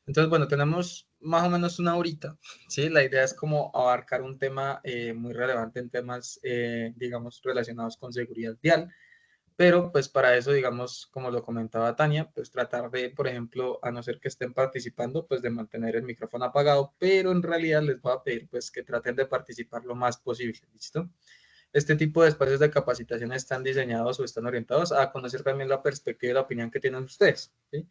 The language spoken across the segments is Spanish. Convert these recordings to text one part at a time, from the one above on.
Entonces, bueno, tenemos más o menos una horita, ¿sí? La idea es como abarcar un tema muy relevante en temas, digamos, relacionados con seguridad vial, pero pues para eso, digamos, como lo comentaba Tania, pues tratar de, por ejemplo, a no ser que estén participando, pues de mantener el micrófono apagado, pero en realidad les voy a pedir pues que traten de participar lo más posible, ¿listo? Este tipo de espacios de capacitación están diseñados o están orientados a conocer también la perspectiva y la opinión que tienen ustedes, ¿sí?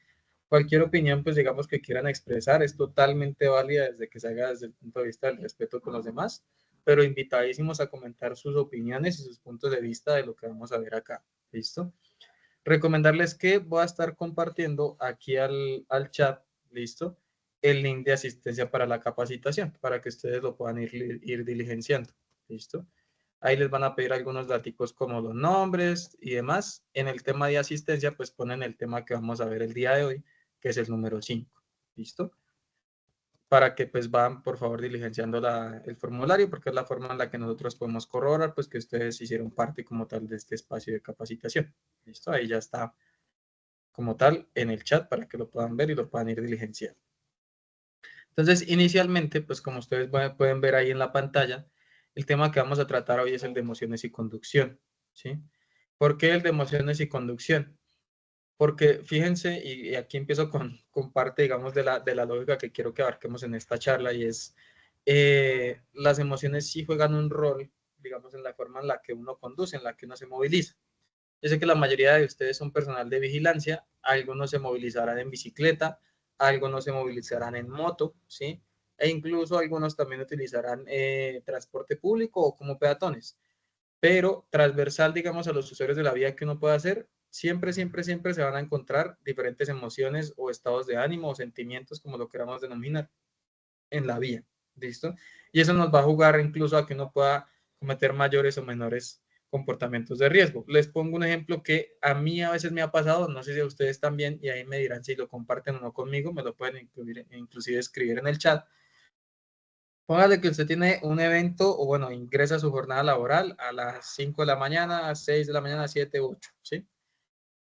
Cualquier opinión, pues digamos que quieran expresar, es totalmente válida desde que se haga desde el punto de vista del respeto con los demás, pero invitadísimos a comentar sus opiniones y sus puntos de vista de lo que vamos a ver acá. ¿Listo? Recomendarles que voy a estar compartiendo aquí al chat, ¿listo? El link de asistencia para la capacitación, para que ustedes lo puedan ir diligenciando. ¿Listo? Ahí les van a pedir algunos datos como los nombres y demás. En el tema de asistencia, pues ponen el tema que vamos a ver el día de hoy, que es el número 5. ¿Listo? Para que pues van por favor diligenciando el formulario, porque es la forma en la que nosotros podemos corroborar pues que ustedes hicieron parte como tal de este espacio de capacitación. ¿Listo? Ahí ya está como tal en el chat para que lo puedan ver y lo puedan ir diligenciando. Entonces, inicialmente, pues como ustedes pueden ver ahí en la pantalla, el tema que vamos a tratar hoy es el de emociones y conducción, ¿sí? ¿Por qué el de emociones y conducción? Porque fíjense, y aquí empiezo con parte, digamos, de la lógica que quiero que abarquemos en esta charla, y es, las emociones sí juegan un rol, digamos, en la forma en la que uno conduce, en la que uno se moviliza. Yo sé que la mayoría de ustedes son personal de vigilancia, algunos se movilizarán en bicicleta, algunos se movilizarán en moto, ¿sí? E incluso algunos también utilizarán transporte público o como peatones. Pero transversal, digamos, a los usuarios de la vía que uno puede hacer, siempre, siempre, siempre se van a encontrar diferentes emociones o estados de ánimo o sentimientos, como lo queramos denominar, en la vía, ¿listo? Y eso nos va a jugar incluso a que uno pueda cometer mayores o menores comportamientos de riesgo. Les pongo un ejemplo que a mí a veces me ha pasado, no sé si a ustedes también, y ahí me dirán si lo comparten o no conmigo, me lo pueden inclusive escribir en el chat. Póngale que usted tiene un evento o bueno, ingresa a su jornada laboral a las 5 de la mañana, a 6 de la mañana, 7, 8, ¿sí?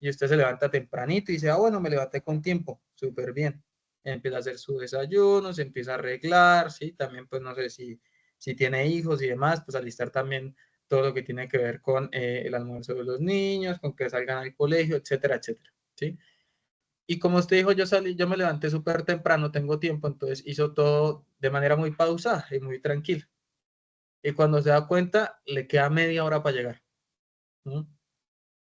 Y usted se levanta tempranito y dice, ah, bueno, me levanté con tiempo, súper bien. Empieza a hacer su desayuno, se empieza a arreglar, ¿sí? También, pues, no sé si tiene hijos y demás, pues alistar también todo lo que tiene que ver con el almuerzo de los niños, con que salgan al colegio, etcétera, etcétera, ¿sí? Y como usted dijo, yo me levanté súper temprano, tengo tiempo, entonces hizo todo de manera muy pausada y muy tranquila. Y cuando se da cuenta, le queda media hora para llegar. ¿No?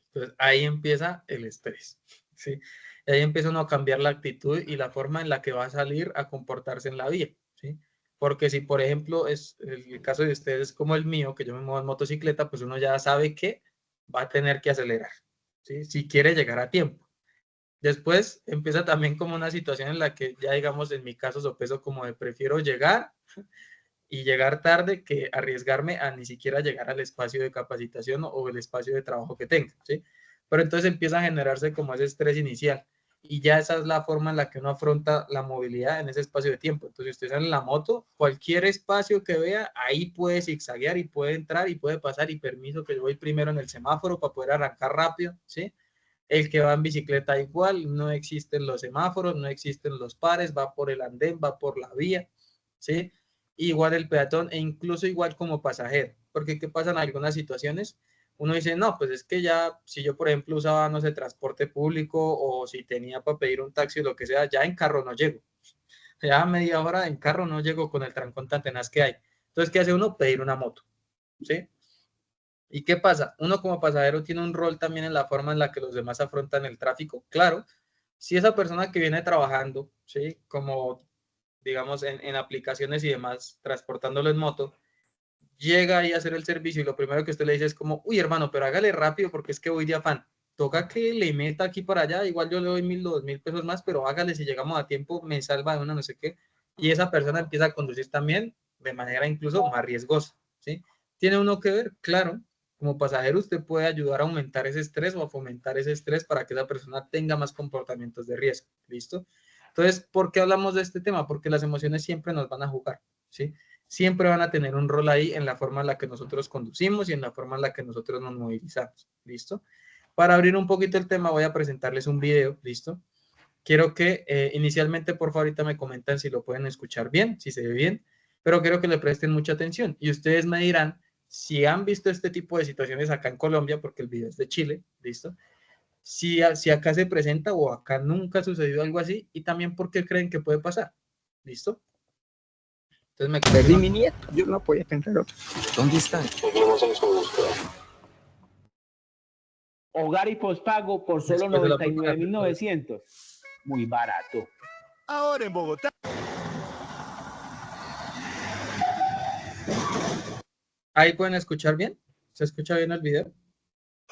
Entonces ahí empieza el estrés, ¿sí? Y ahí empieza uno a cambiar la actitud y la forma en la que va a salir a comportarse en la vía, ¿sí? Porque si, por ejemplo, es el caso de ustedes como el mío, que yo me muevo en motocicleta, pues uno ya sabe que va a tener que acelerar, ¿sí? Si quiere llegar a tiempo. Después empieza también como una situación en la que ya, digamos, en mi caso sopeso como de prefiero llegar y llegar tarde que arriesgarme a ni siquiera llegar al espacio de capacitación o el espacio de trabajo que tenga, ¿sí? Pero entonces empieza a generarse como ese estrés inicial y ya esa es la forma en la que uno afronta la movilidad en ese espacio de tiempo. Entonces usted sale en la moto, cualquier espacio que vea, ahí puede zigzaguear y puede entrar y puede pasar y permiso que yo voy primero en el semáforo para poder arrancar rápido, ¿sí? El que va en bicicleta igual, no existen los semáforos, no existen los pares, va por el andén, va por la vía, ¿sí? Igual el peatón e incluso igual como pasajero, porque ¿qué pasa en algunas situaciones? Uno dice, no, pues es que ya, si yo por ejemplo usaba, no sé, transporte público o si tenía para pedir un taxi o lo que sea, ya en carro no llego, ya a media hora en carro no llego con el trancón tan tenaz que hay. Entonces, ¿qué hace uno? Pedir una moto, ¿sí? ¿Y qué pasa? Uno como pasajero tiene un rol también en la forma en la que los demás afrontan el tráfico. Claro, si esa persona que viene trabajando, ¿sí? Como digamos en aplicaciones y demás, transportándolo en moto, llega ahí a hacer el servicio y lo primero que usted le dice es como, uy hermano, pero hágale rápido porque es que voy de afán. Toca que le meta aquí para allá, igual yo le doy 1.000 o 2.000 pesos más, pero hágale si llegamos a tiempo, me salva de una no sé qué. Y esa persona empieza a conducir también de manera incluso más riesgosa, ¿sí? Tiene uno que ver, claro, como pasajero usted puede ayudar a aumentar ese estrés o a fomentar ese estrés para que esa persona tenga más comportamientos de riesgo, ¿listo? Entonces, ¿por qué hablamos de este tema? Porque las emociones siempre nos van a jugar, ¿sí? Siempre van a tener un rol ahí en la forma en la que nosotros conducimos y en la forma en la que nosotros nos movilizamos, ¿listo? Para abrir un poquito el tema voy a presentarles un video, ¿listo? quiero que inicialmente, por favor, ahorita me comentan si lo pueden escuchar bien, si se ve bien, pero quiero que le presten mucha atención y ustedes me dirán si han visto este tipo de situaciones acá en Colombia, porque el video es de Chile, ¿listo? Si acá se presenta o acá nunca ha sucedido algo así y también por qué creen que puede pasar, ¿listo? Entonces me Perdí confirman. mi nieto, yo no podía pensar otro. ¿Dónde están? Hogar y pospago por solo Después de la propaganda. 99.900. Muy barato. Ahora en Bogotá. Ahí pueden escuchar bien. ¿Se escucha bien el video?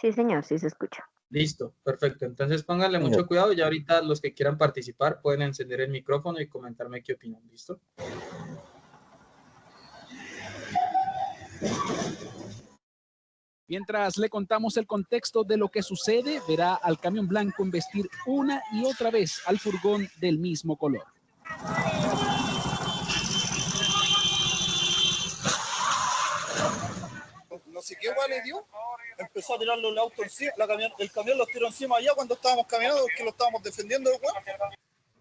Sí, señor, sí se escucha. Listo, perfecto. Entonces pónganle Señor. mucho cuidado. Ya ahorita los que quieran participar pueden encender el micrófono y comentarme qué opinan. ¿Listo? Mientras le contamos el contexto de lo que sucede, verá al camión blanco embestir una y otra vez al furgón del mismo color. No sé qué guay le dio, empezó a tirar los autos encima, el camión los tiró encima allá cuando estábamos caminando, que lo estábamos defendiendo, güey.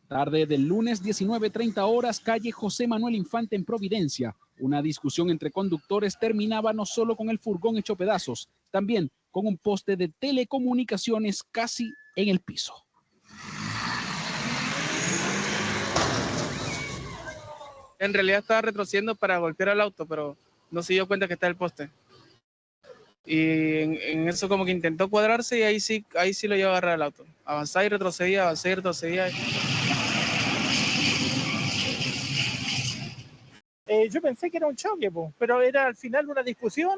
Tarde del lunes 19:30 horas, calle José Manuel Infante en Providencia. Una discusión entre conductores terminaba no solo con el furgón hecho pedazos, también con un poste de telecomunicaciones casi en el piso. En realidad estaba retrocediendo para golpear al auto, pero no se dio cuenta que está el poste. Y en eso como que intentó cuadrarse y ahí sí lo llevó a agarrar al auto. Avanzaba y retrocedía, avanzaba y retrocedía. Yo pensé que era un choque, pero era al final una discusión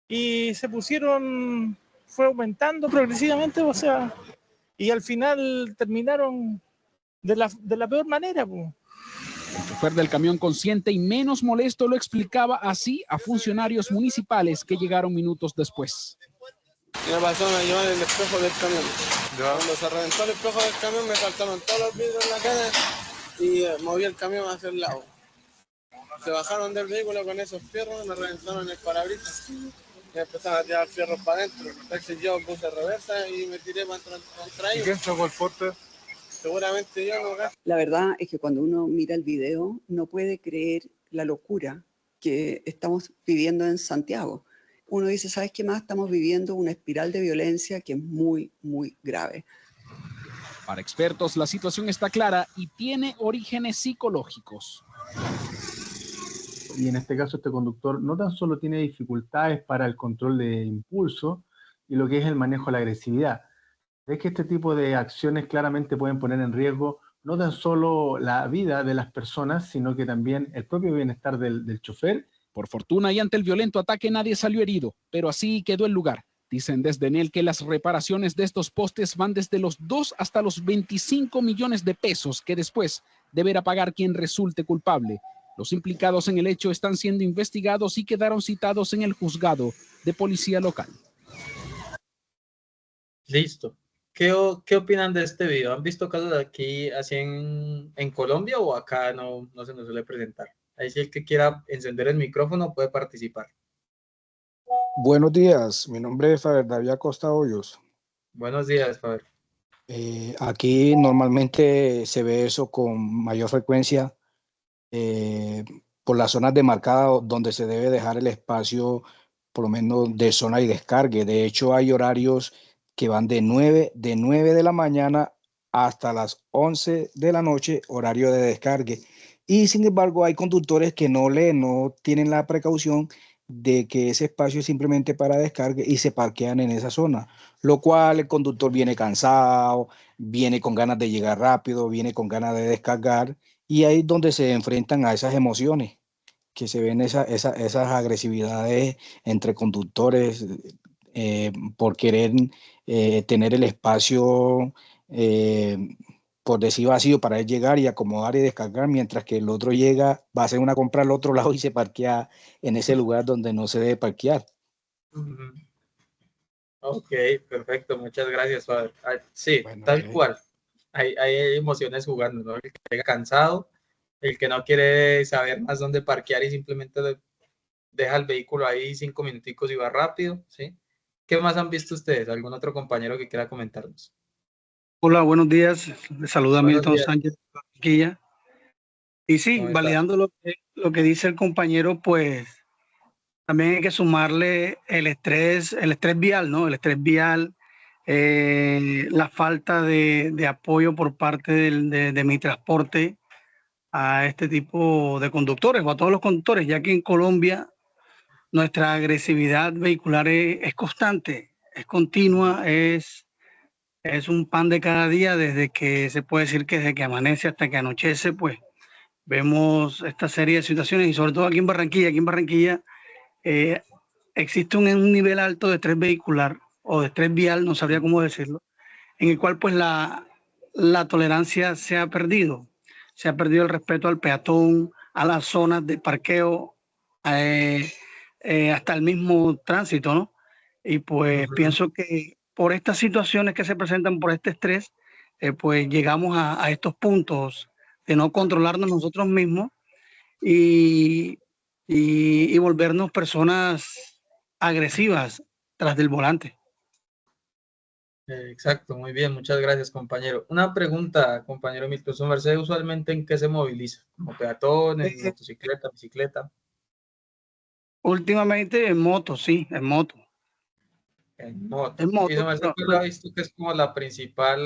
y se pusieron, fue aumentando progresivamente, o sea, y al final terminaron de la peor manera, pues. El chofer del camión, consciente y menos molesto, lo explicaba así a funcionarios municipales que llegaron minutos después. ¿Qué me pasó? Me llevaron el espejo del camión. Cuando se reventó el espejo del camión me saltaron todos los vidrios en la cara y moví el camión hacia el lado. Se bajaron del vehículo con esos fierros, me reventaron el parabrisas y empezaron a tirar fierros para adentro. Entonces yo puse reversa y me tiré contra ellos. ¿Y quién sacó el poste? Seguramente yo no. La verdad es que cuando uno mira el video no puede creer la locura que estamos viviendo en Santiago. Uno dice, ¿sabes qué más? Estamos viviendo una espiral de violencia que es muy, muy grave. Para expertos, la situación está clara y tiene orígenes psicológicos. Y en este caso este conductor no tan solo tiene dificultades para el control de impulso y lo que es el manejo de la agresividad. Es que este tipo de acciones claramente pueden poner en riesgo no tan solo la vida de las personas, sino que también el propio bienestar del chofer. Por fortuna y ante el violento ataque nadie salió herido, pero así quedó el lugar. Dicen desde Enel que las reparaciones de estos postes van desde los 2 hasta los 25 millones de pesos que después deberá pagar quien resulte culpable. Los implicados en el hecho están siendo investigados y quedaron citados en el juzgado de policía local. Listo. ¿Qué opinan de este video? ¿Han visto casos de aquí así en Colombia o acá no se nos suele presentar? Ahí sí el que quiera encender el micrófono puede participar. Buenos días, mi nombre es Faber David Acosta Hoyos. Buenos días, Faber. Aquí normalmente se ve eso con mayor frecuencia por las zonas demarcadas donde se debe dejar el espacio, por lo menos de zona y descargue. De hecho, hay horarios que van de 9 de la mañana hasta las 11 de la noche, horario de descargue. Y sin embargo, hay conductores que no tienen la precaución de que ese espacio es simplemente para descargue y se parquean en esa zona, lo cual el conductor viene cansado, viene con ganas de llegar rápido, viene con ganas de descargar, y ahí es donde se enfrentan a esas emociones, que se ven esas agresividades entre conductores por querer tener el espacio, por decir vacío, para él llegar y acomodar y descargar, mientras que el otro llega, va a hacer una compra al otro lado y se parquea en ese lugar donde no se debe parquear. Ok, perfecto, muchas gracias, Faber. Sí, Bueno, tal cual. Hay emociones jugando, ¿no? El que llega cansado, el que no quiere saber más dónde parquear y simplemente deja el vehículo ahí 5 minuticos y va rápido, ¿sí? ¿Qué más han visto ustedes? ¿Algún otro compañero que quiera comentarnos? Hola, buenos días. Les saluda Buenos Milton días, Sánchez de Barranquilla. Y sí, ¿cómo está? validando lo que dice el compañero, pues también hay que sumarle el estrés vial, ¿no? El estrés vial, la falta de apoyo por parte de mi transporte a este tipo de conductores o a todos los conductores, ya que en Colombia nuestra agresividad vehicular es constante, es continua, es un pan de cada día desde que se puede decir que desde que amanece hasta que anochece, pues vemos esta serie de situaciones y sobre todo aquí en Barranquilla. Aquí en Barranquilla eh, existe un nivel alto de estrés vehicular o de estrés vial, no sabría cómo decirlo, en el cual pues la tolerancia se ha perdido el respeto al peatón, a las zonas de parqueo, eh, hasta el mismo tránsito, ¿no? Y pues Ujú. pienso que por estas situaciones que se presentan, por este estrés, pues llegamos a estos puntos de no controlarnos nosotros mismos y, y volvernos personas agresivas tras del volante. Exacto, muy bien, muchas gracias, compañero. Una pregunta, compañero Milton, ¿su merced usualmente en qué se moviliza? ¿Como peatón, en Eh, motocicleta, bicicleta? Últimamente en moto, sí, en moto. En En moto. Y moto, su merced pues, lo ha visto que es como la principal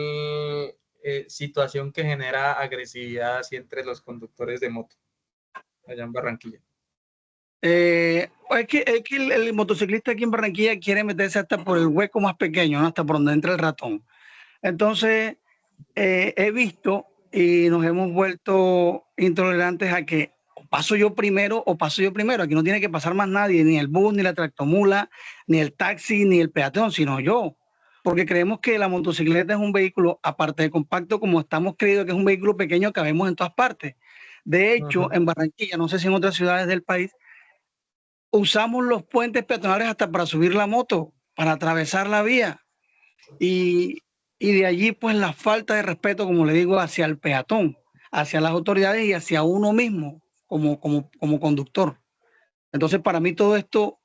situación que genera agresividad así entre los conductores de moto, allá en Barranquilla. es que el motociclista aquí en Barranquilla quiere meterse hasta por el hueco más pequeño, ¿no? Hasta por donde entra el ratón. Entonces, he visto y nos hemos vuelto intolerantes a que o paso yo primero o paso yo primero. Aquí no tiene que pasar más nadie, ni el bus, ni la tractomula, ni el taxi, ni el peatón, sino yo. Porque creemos que la motocicleta es un vehículo, aparte de compacto, como estamos creídos que es un vehículo pequeño que vemos en todas partes. De hecho, Ujú. en Barranquilla, no sé si en otras ciudades del país, usamos los puentes peatonales hasta para subir la moto, para atravesar la vía. Y, y de allí, pues, la falta de respeto, como le digo, hacia el peatón, hacia las autoridades y hacia uno mismo como conductor. Entonces, para mí todo esto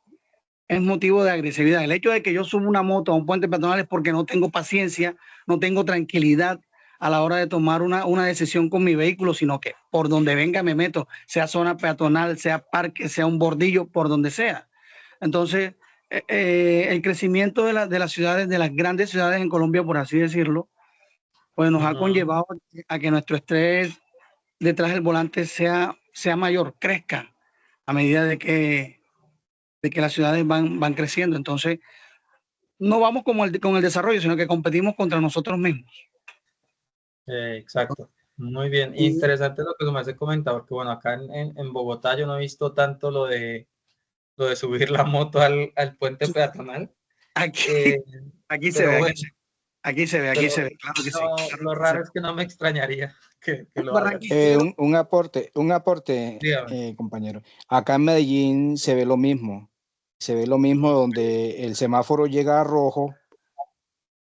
es motivo de agresividad. El hecho de que yo suba una moto a un puente peatonal es porque no tengo paciencia, no tengo tranquilidad a la hora de tomar una decisión con mi vehículo, sino que por donde venga me meto, sea zona peatonal, sea parque, sea un bordillo, por donde sea. Entonces, el crecimiento de las ciudades, de las grandes ciudades en Colombia, por así decirlo, pues nos ha Ujú. conllevado a que nuestro estrés detrás del volante sea mayor, crezca a medida de que las ciudades van creciendo. Entonces, no vamos con el desarrollo, sino que competimos contra nosotros mismos. Exacto, muy bien. Y Interesante lo que me has comentado, porque bueno, acá en Bogotá yo no he visto tanto lo de subir la moto al puente peatonal, aquí, eh, aquí se pero ve, bueno, aquí se pero ve, claro que sí, no, claro lo que se raro ve. es que no me extrañaría que lo hagan. Barranquillero, Un aporte, Dígame. compañero. Acá en Medellín se ve lo mismo. Se ve lo mismo donde el semáforo llega a rojo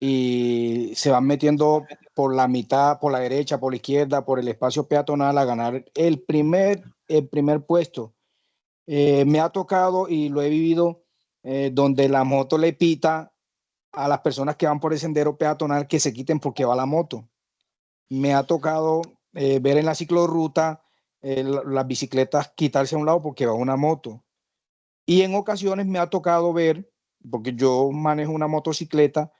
y se van metiendo por la mitad, por la derecha, por la izquierda, por el espacio peatonal a ganar el primer puesto. Me ha tocado y lo he vivido donde la moto le pita a las personas que van por el sendero peatonal que se quiten porque va la moto. Me ha tocado ver en la ciclorruta las bicicletas quitarse a un lado porque va una moto. Y en ocasiones me ha tocado ver, porque yo manejo una motocicleta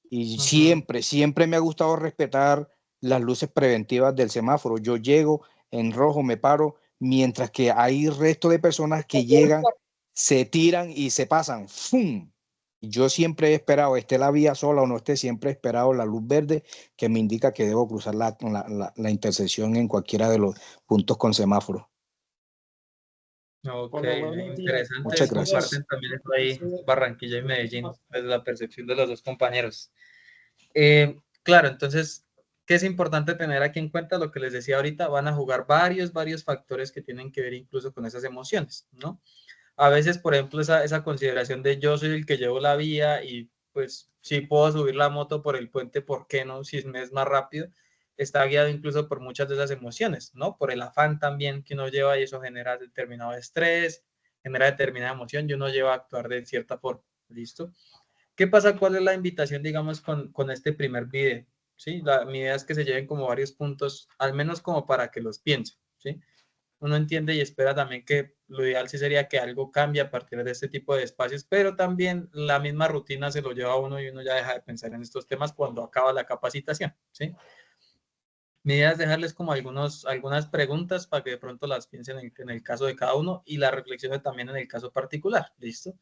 y Ujú. siempre me ha gustado respetar las luces preventivas del semáforo. Yo llego en rojo, me paro, mientras que hay resto de personas que llegan, se tiran y se pasan. ¡Fum! Yo siempre he esperado, esté la vía sola o no esté, siempre he esperado la luz verde que me indica que debo cruzar la intersección en cualquiera de los puntos con semáforo. Ok, Hola, buenos días. Muchas interesante, gracias. comparten también eso ahí Barranquilla y Medellín, desde la percepción de los dos compañeros. Claro, entonces, ¿qué es importante tener aquí en cuenta? Lo que les decía ahorita, van a jugar varios factores que tienen que ver incluso con esas emociones, ¿no? A veces, por ejemplo, esa consideración de yo soy el que llevo la vía y pues si puedo subir la moto por el puente, ¿por qué no? Si me es más rápido, está guiado incluso por muchas de esas emociones, ¿no? Por el afán también que uno lleva y eso genera determinado estrés, genera determinada emoción y uno lleva a actuar de cierta forma, ¿listo? ¿Qué pasa? ¿Cuál es la invitación, digamos, con este primer video? ¿sí? Mi idea es que se lleven como varios puntos, al menos como para que los piensen, ¿sí? Uno entiende y espera también que lo ideal sí sería que algo cambie a partir de este tipo de espacios, pero también la misma rutina se lo lleva a uno y uno ya deja de pensar en estos temas cuando acaba la capacitación, ¿sí? Mi idea es dejarles como algunas preguntas para que de pronto las piensen en el caso de cada uno y la reflexionen también en el caso particular, ¿listo?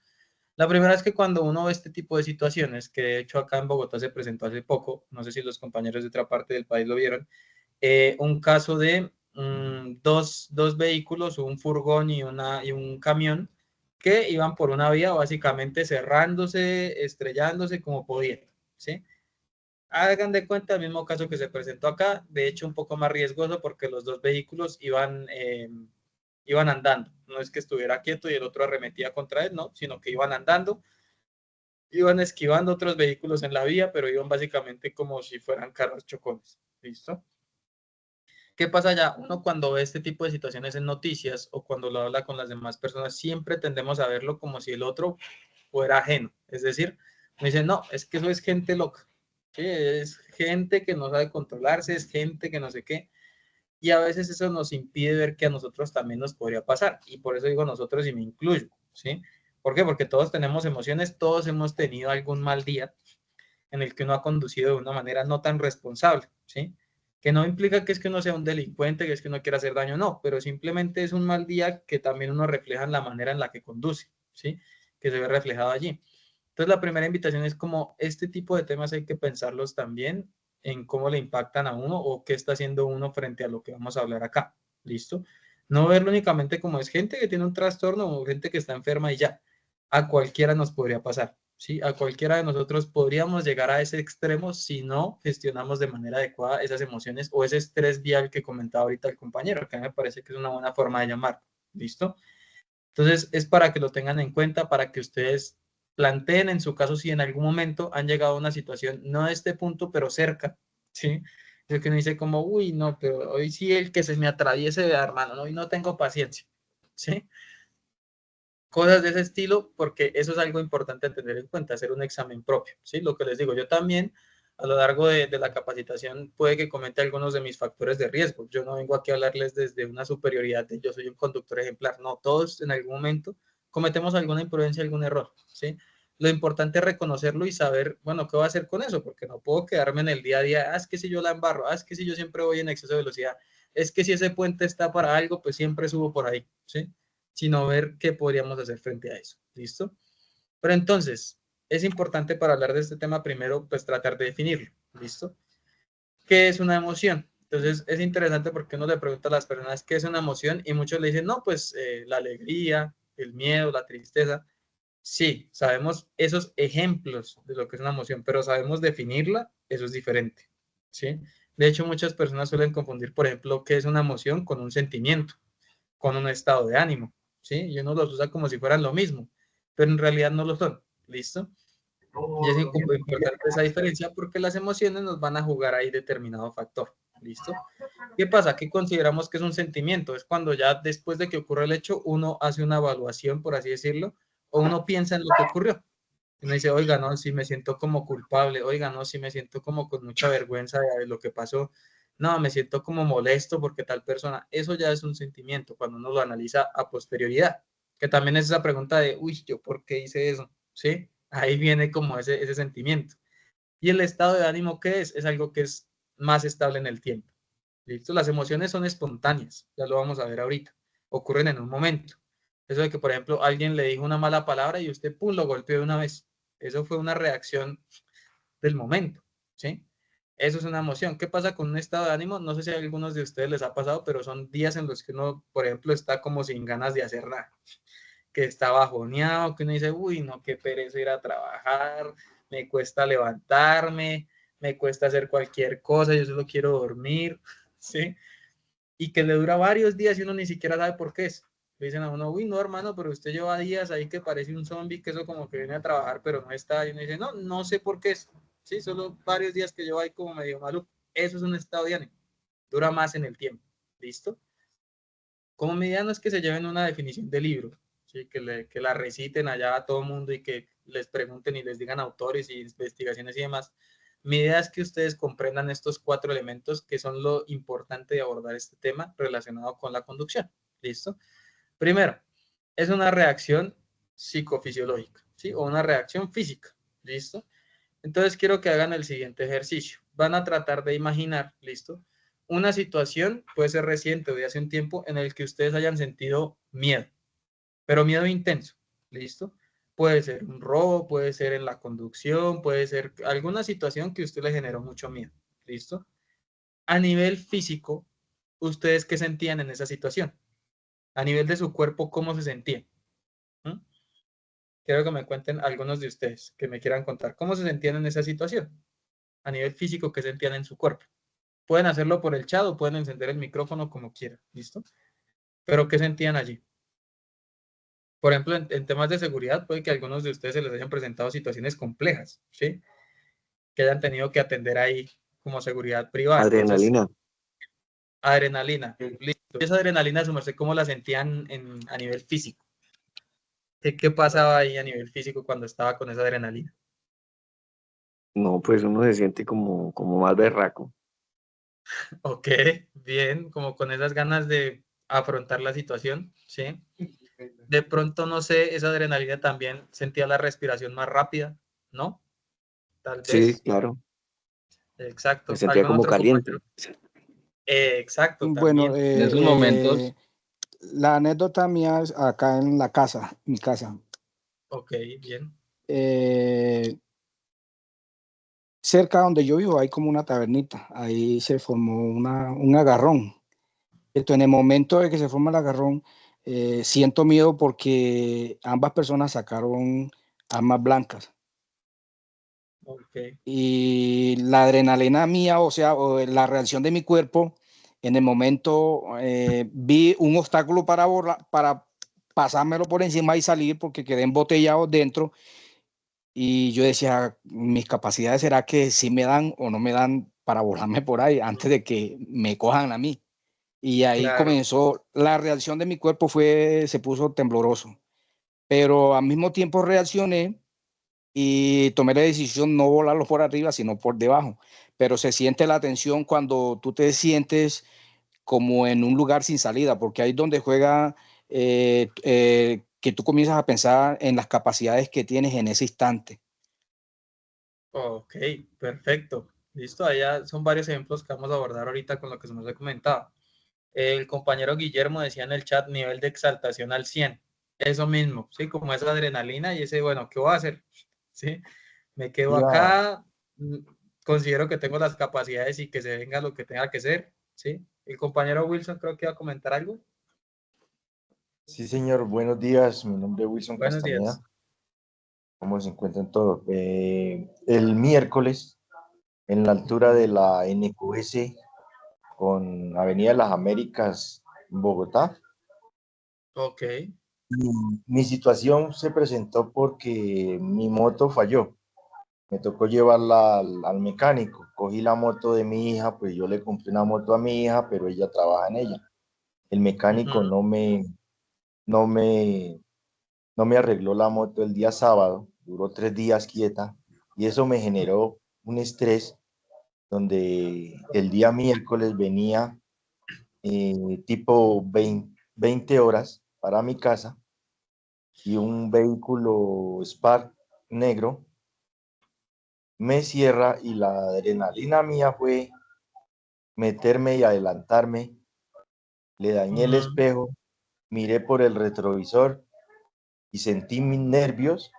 La primera es que cuando uno ve este tipo de situaciones, que de hecho acá en Bogotá se presentó hace poco, no sé si los compañeros de otra parte del país lo vieron, un caso de dos vehículos, un furgón y un camión, que iban por una vía básicamente cerrándose, estrellándose como podían, ¿sí? Hagan de cuenta el mismo caso que se presentó acá, de hecho un poco más riesgoso porque los dos vehículos iban andando, no es que estuviera quieto y el otro arremetía contra él, no, sino que iban andando, iban esquivando otros vehículos en la vía, pero iban básicamente como si fueran carros chocones, ¿listo? ¿Qué pasa ya? Uno cuando ve este tipo de situaciones en noticias o cuando lo habla con las demás personas, siempre tendemos a verlo como si el otro fuera ajeno. Es decir, me dicen, no, es que eso es gente loca. ¿Sí? Es gente que no sabe controlarse, es gente que no sé qué. Y a veces eso nos impide ver que a nosotros también nos podría pasar. Y por eso digo nosotros y me incluyo. ¿Sí? ¿Por qué? Porque todos tenemos emociones, todos hemos tenido algún mal día en el que uno ha conducido de una manera no tan responsable. ¿Sí? Que no implica que es que uno sea un delincuente, que es que uno quiera hacer daño, no, pero simplemente es un mal día que también uno refleja en la manera en la que conduce, ¿sí? Que se ve reflejado allí. Entonces la primera invitación es como este tipo de temas hay que pensarlos también en cómo le impactan a uno o qué está haciendo uno frente a lo que vamos a hablar acá, ¿listo? No verlo únicamente como es gente que tiene un trastorno o gente que está enferma y ya, a cualquiera nos podría pasar, ¿sí? A cualquiera de nosotros podríamos llegar a ese extremo si no gestionamos de manera adecuada esas emociones o ese estrés vial que comentaba ahorita el compañero, que a mí me parece que es una buena forma de llamar, ¿listo? Entonces es para que lo tengan en cuenta, para que ustedes planteen en su caso si en algún momento han llegado a una situación, no de este punto, pero cerca, ¿sí? Es que uno dice como, uy, no, pero hoy sí el que se me atraviese, hermano, ¿no? Hoy no tengo paciencia, ¿sí? Cosas de ese estilo, porque eso es algo importante a tener en cuenta, hacer un examen propio, ¿sí? Lo que les digo, yo también a lo largo de la capacitación puede que comente algunos de mis factores de riesgo. Yo no vengo aquí a hablarles desde una superioridad de yo soy un conductor ejemplar, no, todos en algún momento cometemos alguna imprudencia, algún error, ¿sí? Lo importante es reconocerlo y saber, bueno, ¿qué voy a hacer con eso? Porque no puedo quedarme en el día a día, es que si yo la embarro, es que si yo siempre voy en exceso de velocidad, es que si ese puente está para algo, pues siempre subo por ahí, ¿sí? Sino ver qué podríamos hacer frente a eso. ¿Listo? Pero entonces, es importante para hablar de este tema primero, pues tratar de definirlo. ¿Listo? ¿Qué es una emoción? Entonces, es interesante porque uno le pregunta a las personas qué es una emoción y muchos le dicen, no, pues la alegría, el miedo, la tristeza. Sí, sabemos esos ejemplos de lo que es una emoción, pero sabemos definirla, eso es diferente. ¿Sí? De hecho, muchas personas suelen confundir, por ejemplo, qué es una emoción con un sentimiento, con un estado de ánimo. ¿Sí? Y uno los usa como si fueran lo mismo, pero en realidad no lo son. ¿Listo? Y es importante esa diferencia porque las emociones nos van a jugar ahí determinado factor. ¿Listo? ¿Qué pasa? ¿Qué consideramos que es un sentimiento? Es cuando ya después de que ocurre el hecho, uno hace una evaluación, por así decirlo, o uno piensa en lo que ocurrió. Uno dice, oiga, no, si me siento como culpable, oiga, no, si me siento como con mucha vergüenza de lo que pasó, no, me siento como molesto porque tal persona, eso ya es un sentimiento cuando uno lo analiza a posterioridad, que también es esa pregunta de, uy, ¿yo por qué hice eso? ¿Sí? Ahí viene como ese sentimiento. Y el estado de ánimo, ¿qué es? Es algo que es más estable en el tiempo. ¿Listo? Las emociones son espontáneas, ya lo vamos a ver ahorita, ocurren en un momento. Eso de que, por ejemplo, alguien le dijo una mala palabra y usted, pum, lo golpeó de una vez. Eso fue una reacción del momento, ¿sí? Eso es una emoción. ¿Qué pasa con un estado de ánimo? No sé si a algunos de ustedes les ha pasado, pero son días en los que uno, por ejemplo, está como sin ganas de hacer nada, que está bajoneado, que uno dice, uy, no, qué pereza ir a trabajar, me cuesta levantarme, me cuesta hacer cualquier cosa, yo solo quiero dormir, ¿sí? Y que le dura varios días y uno ni siquiera sabe por qué es. Le dicen a uno, uy, no, hermano, pero usted lleva días ahí que parece un zombie, que eso como que viene a trabajar, pero no está. Y uno dice, no, no sé por qué es. Sí, solo varios días que llevo ahí como medio maluco. Eso es un estado de ánimo. Dura más en el tiempo. ¿Listo? Como medida no es que se lleven una definición de libro, ¿sí? Que la reciten allá a todo mundo y que les pregunten y les digan autores y investigaciones y demás. Mi idea es que ustedes comprendan estos 4 elementos que son lo importante de abordar este tema relacionado con la conducción. ¿Listo? Primero, es una reacción psicofisiológica, ¿sí? O una reacción física. ¿Listo? Entonces quiero que hagan el siguiente ejercicio. Van a tratar de imaginar, ¿listo? Una situación, puede ser reciente o de hace un tiempo, en el que ustedes hayan sentido miedo, pero miedo intenso, ¿listo? Puede ser un robo, puede ser en la conducción, puede ser alguna situación que a usted le generó mucho miedo, ¿listo? A nivel físico, ¿ustedes qué sentían en esa situación? A nivel de su cuerpo, ¿cómo se sentían? ¿Mm? Quiero que me cuenten algunos de ustedes que me quieran contar cómo se sentían en esa situación. A nivel físico, ¿qué sentían en su cuerpo? Pueden hacerlo por el chat o pueden encender el micrófono como quieran, ¿listo? Pero ¿qué sentían allí? Por ejemplo, en temas de seguridad, puede que a algunos de ustedes se les hayan presentado situaciones complejas, ¿sí? Que hayan tenido que atender ahí como seguridad privada. Entonces, Adrenalina. adrenalina, listo. ¿Y esa adrenalina, su merced, cómo la sentían a nivel físico? ¿Qué pasaba ahí a nivel físico cuando estaba con esa adrenalina? No, pues uno se siente como más berraco. Ok, bien, como con esas ganas de afrontar la situación, ¿sí? De pronto, no sé, esa adrenalina también sentía la respiración más rápida, ¿no? Tal Sí, vez. claro. Me Exacto. sentía ¿Algún como otro caliente. compañero? Exacto, Bueno, también. En esos momentos, la anécdota mía es acá en la casa, mi casa. Ok, bien. Eh, cerca donde yo vivo hay como una tabernita. Ahí se formó un agarrón. Entonces, en el momento de que se forma el agarrón, siento miedo porque ambas personas sacaron armas blancas. Ok. Y la adrenalina mía, o sea, o la reacción de mi cuerpo, en el momento vi un obstáculo para pasármelo por encima y salir porque quedé embotellado dentro. Y yo decía, mis capacidades será que sí me dan o no me dan para volarme por ahí antes de que me cojan a mí. Y ahí Claro. comenzó, la reacción de mi cuerpo se puso tembloroso, pero al mismo tiempo reaccioné y tomé la decisión no volarlo por arriba, sino por debajo. Pero se siente la tensión cuando tú te sientes como en un lugar sin salida, porque ahí es donde juega que tú comienzas a pensar en las capacidades que tienes en ese instante. Ok, perfecto. Listo, allá son varios ejemplos que vamos a abordar ahorita con lo que se nos ha comentado. El compañero Guillermo decía en el chat nivel de exaltación al 100. Eso mismo, ¿sí? Como esa adrenalina y ese, bueno, ¿qué voy a hacer? ¿Sí? Me quedo Iba, acá, considero que tengo las capacidades y que se venga lo que tenga que ser, ¿sí? El compañero Wilson creo que iba a comentar algo. sí, señor, buenos días. Mi nombre es Wilson Buenos Castañeda. días. ¿Cómo se encuentran todos? El miércoles, en la altura de la NQS con Avenida de las Américas, Bogotá, Ok. mi situación se presentó porque mi moto falló. Me tocó llevarla al mecánico. Cogí la moto de mi hija, pues yo le compré una moto a mi hija, pero ella trabaja en ella. El mecánico no me no me arregló la moto el día sábado, duró 3 días quieta y eso me generó un estrés donde el día miércoles venía tipo 20 horas para mi casa y un vehículo Spark negro me cierra y la adrenalina mía fue meterme y adelantarme, le dañé el espejo, miré por el retrovisor y sentí mis nervios.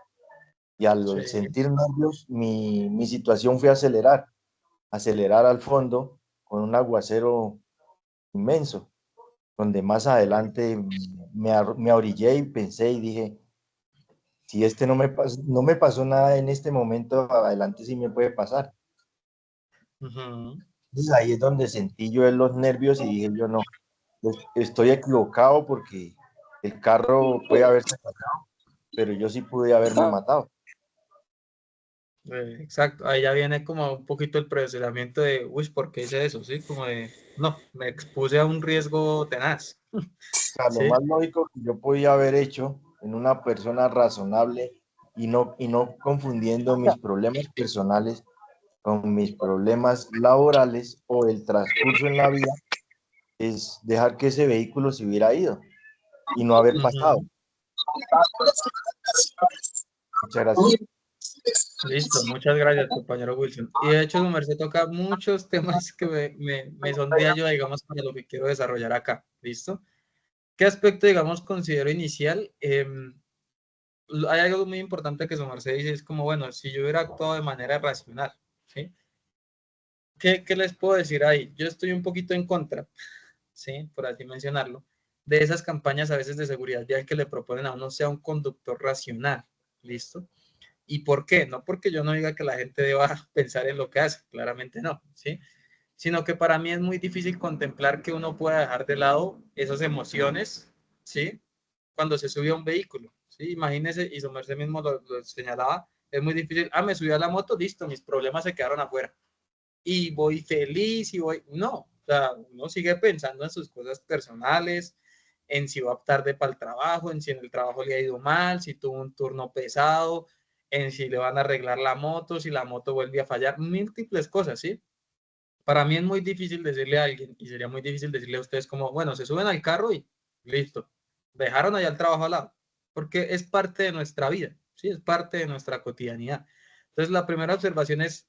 Y al Sí. sentir nervios, mi situación fue acelerar al fondo con un aguacero inmenso, donde más adelante me orillé y pensé y dije, si no me pasó nada en este momento, adelante sí me puede pasar. Entonces ahí es donde sentí yo los nervios y dije yo no, estoy equivocado porque el carro puede haberse pasado, pero yo sí pude haberme matado. Exacto, ahí ya viene como un poquito el procesamiento de, uy, ¿por qué hice eso? Sí, como de, no, me expuse a un riesgo tenaz. Sea, lo Sí, más lógico que yo podía haber hecho en una persona razonable y no confundiendo mis problemas personales con mis problemas laborales o el transcurso en la vida, es dejar que ese vehículo se hubiera ido y no haber pasado. Muchas gracias. Listo, muchas gracias, compañero Wilson. Y de hecho, su merced toca muchos temas que me son de ayuda, digamos, para lo que quiero desarrollar acá. ¿Listo? ¿Qué aspecto, digamos, considero inicial? Hay algo muy importante que su merced dice, es como, bueno, si yo hubiera actuado de manera racional, ¿sí? ¿Qué les puedo decir ahí? Yo estoy un poquito en contra, ¿sí? Por así mencionarlo, de esas campañas a veces de seguridad vial que le proponen a uno sea un conductor racional. ¿Listo? ¿Y por qué? No porque yo no diga que la gente deba pensar en lo que hace, claramente no, ¿sí? Sino que para mí es muy difícil contemplar que uno pueda dejar de lado esas emociones, ¿sí? Cuando se sube a un vehículo, ¿sí? Imagínese, y su merced mismo lo señalaba, es muy difícil, me subí a la moto, listo, mis problemas se quedaron afuera. Y voy feliz y voy, no, o sea, uno sigue pensando en sus cosas personales, en si va tarde para el trabajo, en si en el trabajo le ha ido mal, si tuvo un turno pesado, en si le van a arreglar la moto, si la moto vuelve a fallar, múltiples cosas, ¿sí? Para mí es muy difícil decirle a alguien, y sería muy difícil decirle a ustedes como, bueno, se suben al carro y listo, dejaron allá el trabajo al lado, porque es parte de nuestra vida, ¿sí? Es parte de nuestra cotidianidad. Entonces, la primera observación es,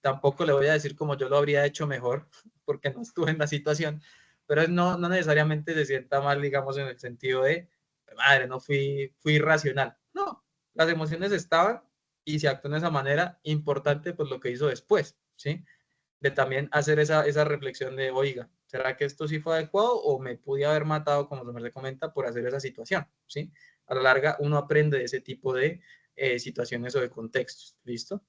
tampoco le voy a decir como yo lo habría hecho mejor, porque no estuve en la situación, pero no necesariamente se sienta mal, digamos, en el sentido de, madre, no fui irracional. No, las emociones estaban y se actuó de esa manera, importante pues lo que hizo después, ¿sí? De también hacer esa reflexión de, oiga, ¿será que esto sí fue adecuado o me pude haber matado, como se me comenta, por hacer esa situación? ¿Sí? A la larga uno aprende de ese tipo de situaciones o de contextos, ¿listo?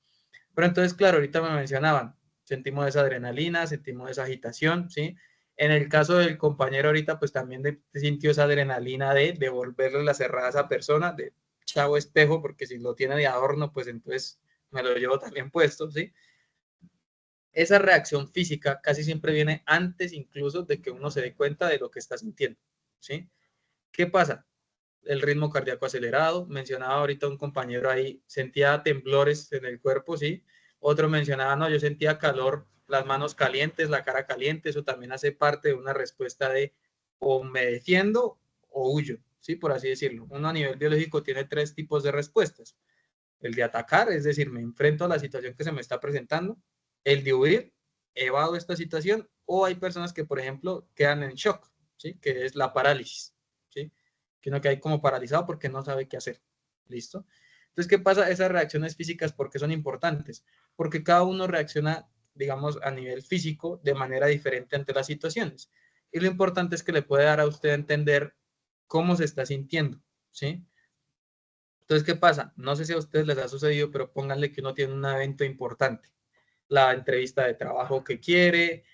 Pero entonces, claro, ahorita me mencionaban, sentimos esa adrenalina, sentimos esa agitación, ¿sí? En el caso del compañero ahorita, pues también sintió esa adrenalina de devolverle la cerrada a esa persona, de chavo espejo, porque si lo tiene de adorno, pues entonces me lo llevo también puesto, ¿sí? Esa reacción física casi siempre viene antes incluso de que uno se dé cuenta de lo que está sintiendo, ¿sí? ¿Qué pasa? El ritmo cardíaco acelerado, mencionaba ahorita un compañero ahí, sentía temblores en el cuerpo, ¿sí? Otro mencionaba, no, yo sentía calor, las manos calientes, la cara caliente, eso también hace parte de una respuesta de o me defiendo o huyo, ¿sí? Por así decirlo. Uno a nivel biológico tiene 3 tipos de respuestas. El de atacar, es decir, me enfrento a la situación que se me está presentando. El de huir, evado esta situación. O hay personas que, por ejemplo, quedan en shock, ¿sí? Que es la parálisis, ¿sí? Que uno queda como paralizado porque no sabe qué hacer. ¿Listo? Entonces, ¿qué pasa? Esas reacciones físicas, ¿por qué son importantes? Porque cada uno reacciona, digamos, a nivel físico de manera diferente ante las situaciones. Y lo importante es que le puede dar a usted a entender cómo se está sintiendo, ¿sí? Entonces, ¿qué pasa? No sé si a ustedes les ha sucedido, pero pónganle que uno tiene un evento importante. La entrevista de trabajo que quiere,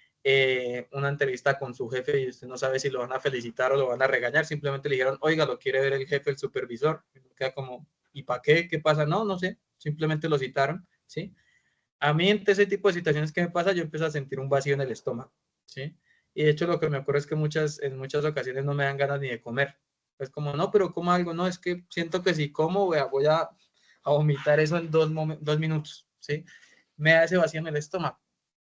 una entrevista con su jefe y usted no sabe si lo van a felicitar o lo van a regañar. Simplemente le dijeron, oiga, lo quiere ver el jefe, el supervisor. Y queda como, ¿y para qué? ¿Qué pasa? No sé. Simplemente lo citaron, ¿sí? A mí, en ese tipo de situaciones que me pasa, yo empiezo a sentir un vacío en el estómago, ¿sí? Y de hecho, lo que me acuerdo es que en muchas ocasiones no me dan ganas ni de comer. Es como, no, pero como algo, no, es que siento que si como voy a vomitar eso en 2 minutos, ¿sí? Me da ese vacío en el estómago.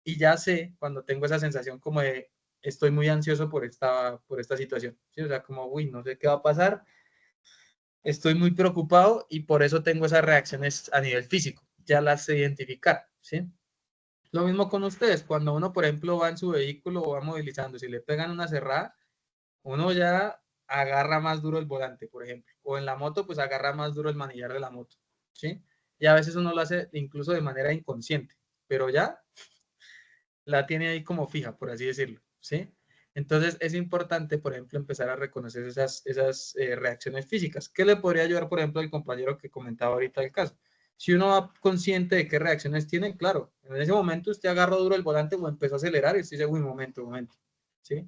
Y ya sé cuando tengo esa sensación como de estoy muy ansioso por esta situación, ¿sí? O sea, como, uy, no sé qué va a pasar, estoy muy preocupado y por eso tengo esas reacciones a nivel físico, ya las sé identificar, ¿sí? Lo mismo con ustedes, cuando uno, por ejemplo, va en su vehículo o va movilizando, si le pegan una cerrada, uno ya agarra más duro el volante, por ejemplo, o en la moto, pues agarra más duro el manillar de la moto, ¿sí? Y a veces uno lo hace incluso de manera inconsciente, pero ya la tiene ahí como fija, por así decirlo, ¿sí? Entonces es importante, por ejemplo, empezar a reconocer esas reacciones físicas. ¿Qué le podría ayudar, por ejemplo, al compañero que comentaba ahorita el caso? Si uno va consciente de qué reacciones tiene, claro, en ese momento usted agarró duro el volante o empezó a acelerar y usted dice, uy, momento, ¿sí?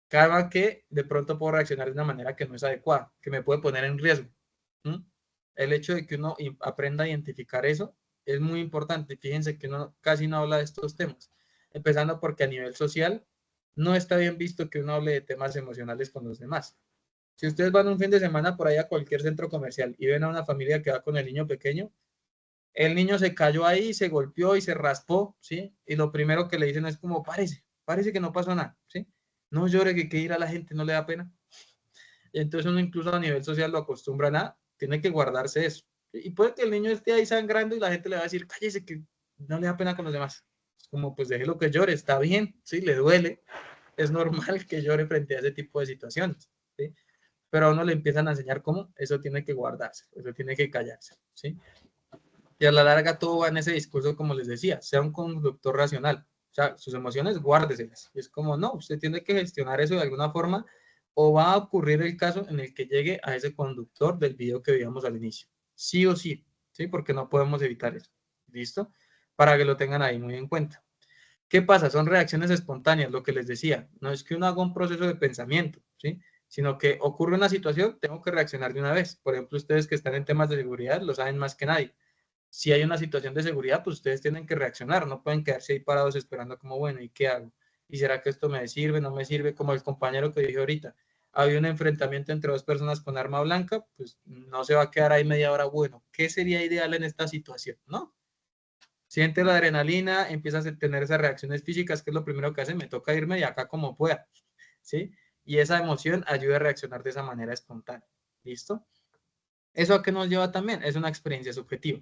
Cada que de pronto puedo reaccionar de una manera que no es adecuada, que me puede poner en riesgo. ¿Mm? El hecho de que uno aprenda a identificar eso es muy importante. Fíjense que uno casi no habla de estos temas, empezando porque a nivel social no está bien visto que uno hable de temas emocionales con los demás. Si ustedes van un fin de semana por ahí a cualquier centro comercial y ven a una familia que va con el niño pequeño, El niño se cayó ahí, se golpeó y se raspó, ¿sí? Y lo primero que le dicen es como, parece que no pasó nada, ¿sí? No llore, que ir a la gente no le da pena. Y entonces uno incluso a nivel social lo acostumbran a, tiene que guardarse eso. Y puede que el niño esté ahí sangrando y la gente le va a decir, cállese, que no le da pena con los demás. Es como, pues déjelo que llore, está bien, ¿sí? Le duele, es normal que llore frente a ese tipo de situaciones, ¿sí? Pero a uno le empiezan a enseñar cómo eso tiene que guardarse, eso tiene que callarse, ¿sí? Y a la larga todo va en ese discurso, como les decía, sea un conductor racional. O sea, sus emociones, guárdeselas. Es como, no, usted tiene que gestionar eso de alguna forma o va a ocurrir el caso en el que llegue a ese conductor del video que veíamos al inicio. Sí o sí, ¿sí? Porque no podemos evitar eso. ¿Listo? Para que lo tengan ahí muy en cuenta. ¿Qué pasa? Son reacciones espontáneas, lo que les decía. No es que uno haga un proceso de pensamiento, ¿sí? Sino que ocurre una situación, tengo que reaccionar de una vez. Por ejemplo, ustedes que están en temas de seguridad lo saben más que nadie. Si hay una situación de seguridad, pues ustedes tienen que reaccionar, no pueden quedarse ahí parados esperando como, bueno, ¿y qué hago? ¿Y será que esto me sirve, no me sirve? Como el compañero que dije ahorita, había un enfrentamiento entre dos personas con arma blanca, pues no se va a quedar ahí media hora, bueno, ¿qué sería ideal en esta situación? ¿No? Siente la adrenalina, empiezas a tener esas reacciones físicas, que es lo primero que hace, me toca irme de acá como pueda, ¿sí? Y esa emoción ayuda a reaccionar de esa manera espontánea, ¿listo? ¿Eso a qué nos lleva también? Es una experiencia subjetiva.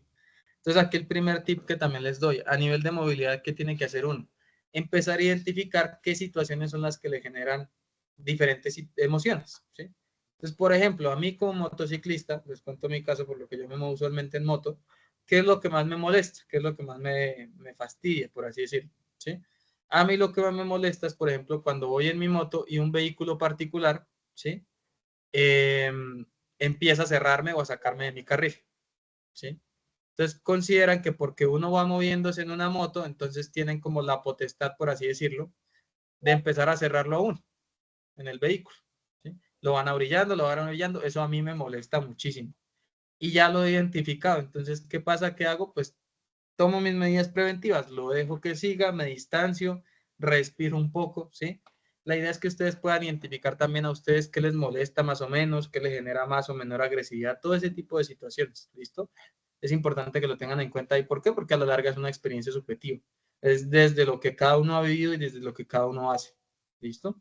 Entonces, aquí el primer tip que también les doy, a nivel de movilidad, ¿qué tiene que hacer uno? Empezar a identificar qué situaciones son las que le generan diferentes emociones, ¿sí? Entonces, por ejemplo, a mí como motociclista, les cuento mi caso por lo que yo me muevo usualmente en moto, ¿qué es lo que más me molesta? ¿Qué es lo que más me fastidia, por así decirlo? ¿Sí? A mí lo que más me molesta es, por ejemplo, cuando voy en mi moto y un vehículo particular, ¿sí? Empieza a cerrarme o a sacarme de mi carril, ¿sí? Entonces consideran que porque uno va moviéndose en una moto, entonces tienen como la potestad, por así decirlo, de empezar a cerrarlo a uno en el vehículo, ¿sí? Lo van lo van abrillando, eso a mí me molesta muchísimo. Y ya lo he identificado, entonces, ¿qué pasa? ¿Qué hago? Pues tomo mis medidas preventivas, lo dejo que siga, me distancio, respiro un poco, ¿sí? La idea es que ustedes puedan identificar también a ustedes qué les molesta más o menos, qué les genera más o menor agresividad, todo ese tipo de situaciones, ¿listo? Es importante que lo tengan en cuenta. ¿Y por qué? Porque a la larga es una experiencia subjetiva. Es desde lo que cada uno ha vivido y desde lo que cada uno hace, ¿listo?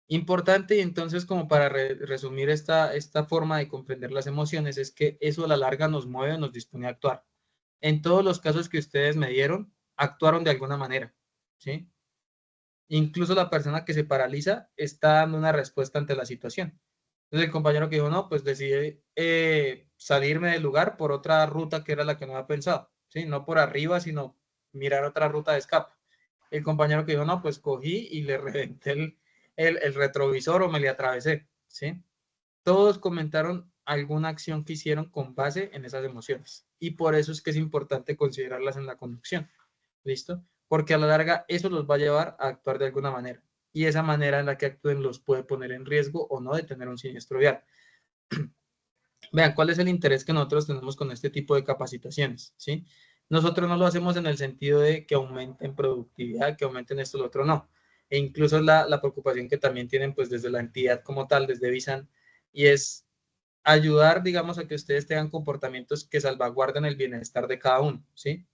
Importante, y entonces como para resumir esta forma de comprender las emociones, es que eso a la larga nos mueve, nos dispone a actuar. En todos los casos que ustedes me dieron, actuaron de alguna manera, ¿sí? Incluso la persona que se paraliza está dando una respuesta ante la situación. Entonces el compañero que dijo, no, pues decidí salirme del lugar por otra ruta que era la que no había pensado, ¿sí? No por arriba, sino mirar otra ruta de escape. El compañero que dijo, no, pues cogí y le reventé el retrovisor o me le atravesé, ¿sí? Todos comentaron alguna acción que hicieron con base en esas emociones. Y por eso es que es importante considerarlas en la conducción. ¿Listo? Porque a la larga eso los va a llevar a actuar de alguna manera. Y esa manera en la que actúen los puede poner en riesgo o no de tener un siniestro vial. Vean, ¿cuál es el interés que nosotros tenemos con este tipo de capacitaciones? ¿Sí? Nosotros no lo hacemos en el sentido de que aumenten productividad, que aumenten esto, lo otro, no. E incluso la preocupación que también tienen pues desde la entidad como tal, desde Visan, y es ayudar, digamos, a que ustedes tengan comportamientos que salvaguarden el bienestar de cada uno, ¿sí?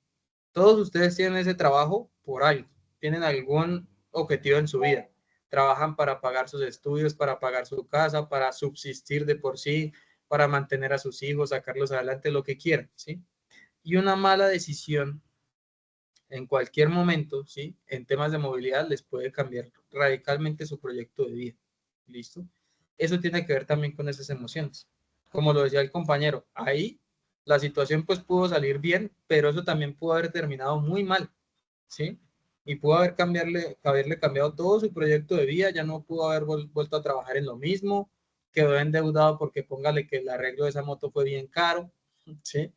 Todos ustedes tienen ese trabajo por algo, tienen algún objetivo en su vida. Trabajan para pagar sus estudios, para pagar su casa, para subsistir de por sí, para mantener a sus hijos, sacarlos adelante, lo que quieran, ¿sí? Y una mala decisión en cualquier momento, ¿sí? En temas de movilidad les puede cambiar radicalmente su proyecto de vida, ¿listo? Eso tiene que ver también con esas emociones. Como lo decía el compañero, ahí la situación pues pudo salir bien, pero eso también pudo haber terminado muy mal, ¿sí? Y pudo haberle cambiado todo su proyecto de vida, ya no pudo haber vuelto a trabajar en lo mismo, quedó endeudado porque póngale que el arreglo de esa moto fue bien caro, ¿sí?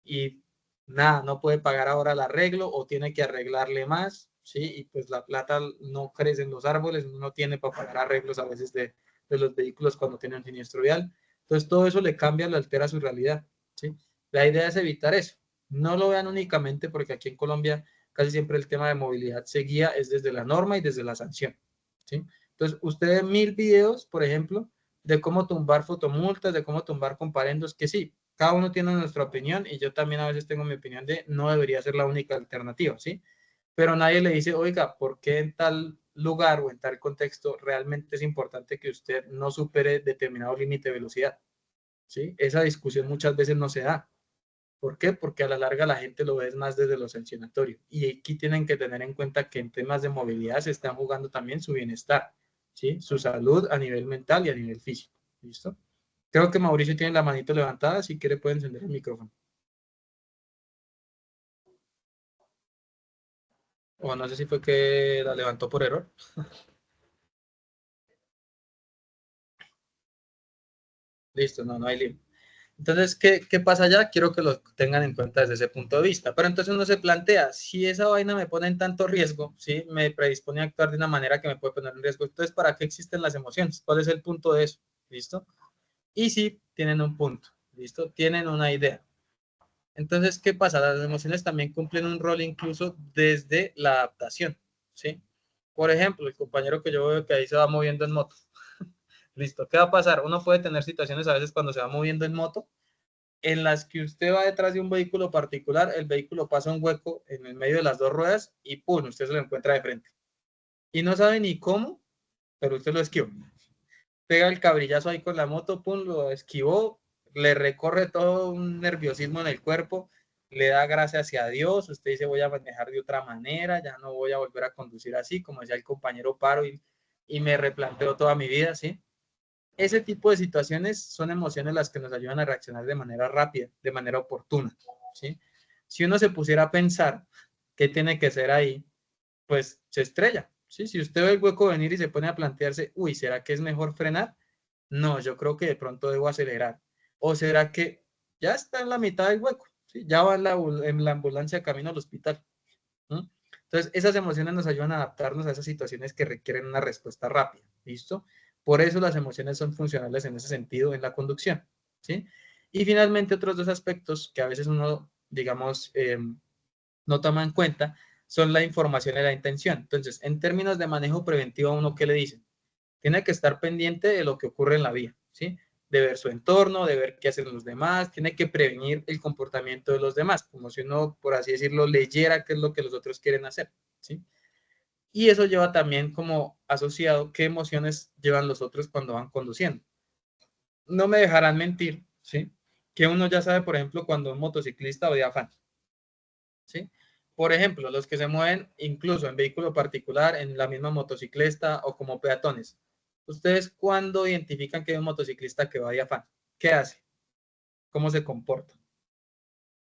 Y nada, no puede pagar ahora el arreglo o tiene que arreglarle más, ¿sí? Y pues la plata no crece en los árboles, no tiene para pagar arreglos a veces de los vehículos cuando tienen siniestro vial. Entonces todo eso le cambia, le altera su realidad, ¿sí? La idea es evitar eso. No lo vean únicamente porque aquí en Colombia casi siempre el tema de movilidad se guía es desde la norma y desde la sanción, ¿sí? Entonces ustedes ven 1000 videos, por ejemplo, de cómo tumbar fotomultas, de cómo tumbar comparendos, que sí, cada uno tiene nuestra opinión y yo también a veces tengo mi opinión de no debería ser la única alternativa, ¿sí? Pero nadie le dice, oiga, ¿por qué en tal lugar o en tal contexto realmente es importante que usted no supere determinado límite de velocidad? ¿Sí? Esa discusión muchas veces no se da. ¿Por qué? Porque a la larga la gente lo ve más desde lo sancionatorio. Y aquí tienen que tener en cuenta que en temas de movilidad se están jugando también su bienestar, ¿sí? Su salud a nivel mental y a nivel físico. ¿Listo? Creo que Mauricio tiene la manito levantada. Si quiere puede encender el micrófono. O no sé si fue que la levantó por error. Listo, no hay lío. Entonces, ¿qué pasa allá? Quiero que lo tengan en cuenta desde ese punto de vista. Pero entonces uno se plantea, si esa vaina me pone en tanto riesgo, ¿sí? Me predispone a actuar de una manera que me puede poner en riesgo. Entonces, ¿para qué existen las emociones? ¿Cuál es el punto de eso? ¿Listo? Y sí, tienen un punto. ¿Listo? Tienen una idea. Entonces, ¿qué pasa? Las emociones también cumplen un rol incluso desde la adaptación, ¿sí? Por ejemplo, el compañero que yo veo que ahí se va moviendo en moto. Listo, ¿qué va a pasar? Uno puede tener situaciones a veces cuando se va moviendo en moto en las que usted va detrás de un vehículo particular, el vehículo pasa un hueco en el medio de las dos ruedas y ¡pum! Usted se lo encuentra de frente. Y no sabe ni cómo, pero usted lo esquivó. Pega el cabrillazo ahí con la moto, ¡pum! Lo esquivó, le recorre todo un nerviosismo en el cuerpo, le da gracias hacia Dios, usted dice voy a manejar de otra manera, ya no voy a volver a conducir así, como decía el compañero, paro y me replanteo toda mi vida, ¿sí? Ese tipo de situaciones son emociones las que nos ayudan a reaccionar de manera rápida, de manera oportuna, ¿sí? Si uno se pusiera a pensar qué tiene que ser ahí, pues se estrella, ¿sí? Si usted ve el hueco venir y se pone a plantearse, uy, ¿será que es mejor frenar? No, yo creo que de pronto debo acelerar. ¿O será que ya está en la mitad del hueco? ¿Sí? Ya va en la ambulancia camino al hospital. ¿No? Entonces, esas emociones nos ayudan a adaptarnos a esas situaciones que requieren una respuesta rápida, ¿listo? Por eso las emociones son funcionales en ese sentido en la conducción, ¿sí? Y finalmente, otros dos aspectos que a veces uno, digamos, no toma en cuenta son la información y la intención. Entonces, en términos de manejo preventivo, ¿a uno qué le dicen? Tiene que estar pendiente de lo que ocurre en la vía, ¿sí? De ver su entorno, de ver qué hacen los demás, tiene que prevenir el comportamiento de los demás, como si uno, por así decirlo, leyera qué es lo que los otros quieren hacer, ¿sí? Y eso lleva también como asociado qué emociones llevan los otros cuando van conduciendo. No me dejarán mentir, ¿sí? Que uno ya sabe, por ejemplo, cuando un motociclista va de afán, ¿sí? Por ejemplo, los que se mueven incluso en vehículo particular, en la misma motocicleta o como peatones. ¿Ustedes cuándo identifican que hay un motociclista que va de afán? ¿Qué hace? ¿Cómo se comporta?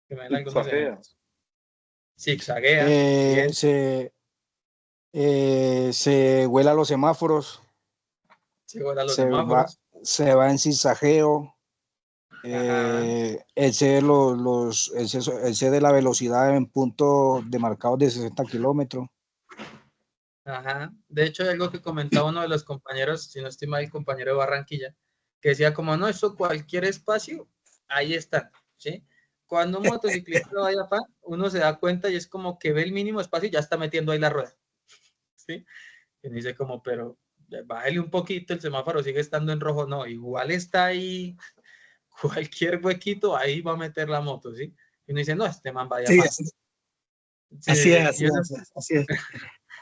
Que me den algunos ejemplos. Zigzaguea, bien. Se vuela los semáforos. Se vuela los semáforos. Se va en zigzagueo. Excede la velocidad en puntos demarcados de 60 kilómetros. Ajá. De hecho, hay algo que comentaba uno de los compañeros, si no estoy mal, el compañero de Barranquilla, que decía como, no, eso cualquier espacio, ahí está, ¿sí? Cuando un motociclista vaya afán, uno se da cuenta y es como que ve el mínimo espacio y ya está metiendo ahí la rueda, ¿sí? Y dice como, pero bájale un poquito, el semáforo sigue estando en rojo, no, igual está ahí, cualquier huequito, ahí va a meter la moto, ¿sí? Y uno dice, no, este man va de afán. Sí, así es.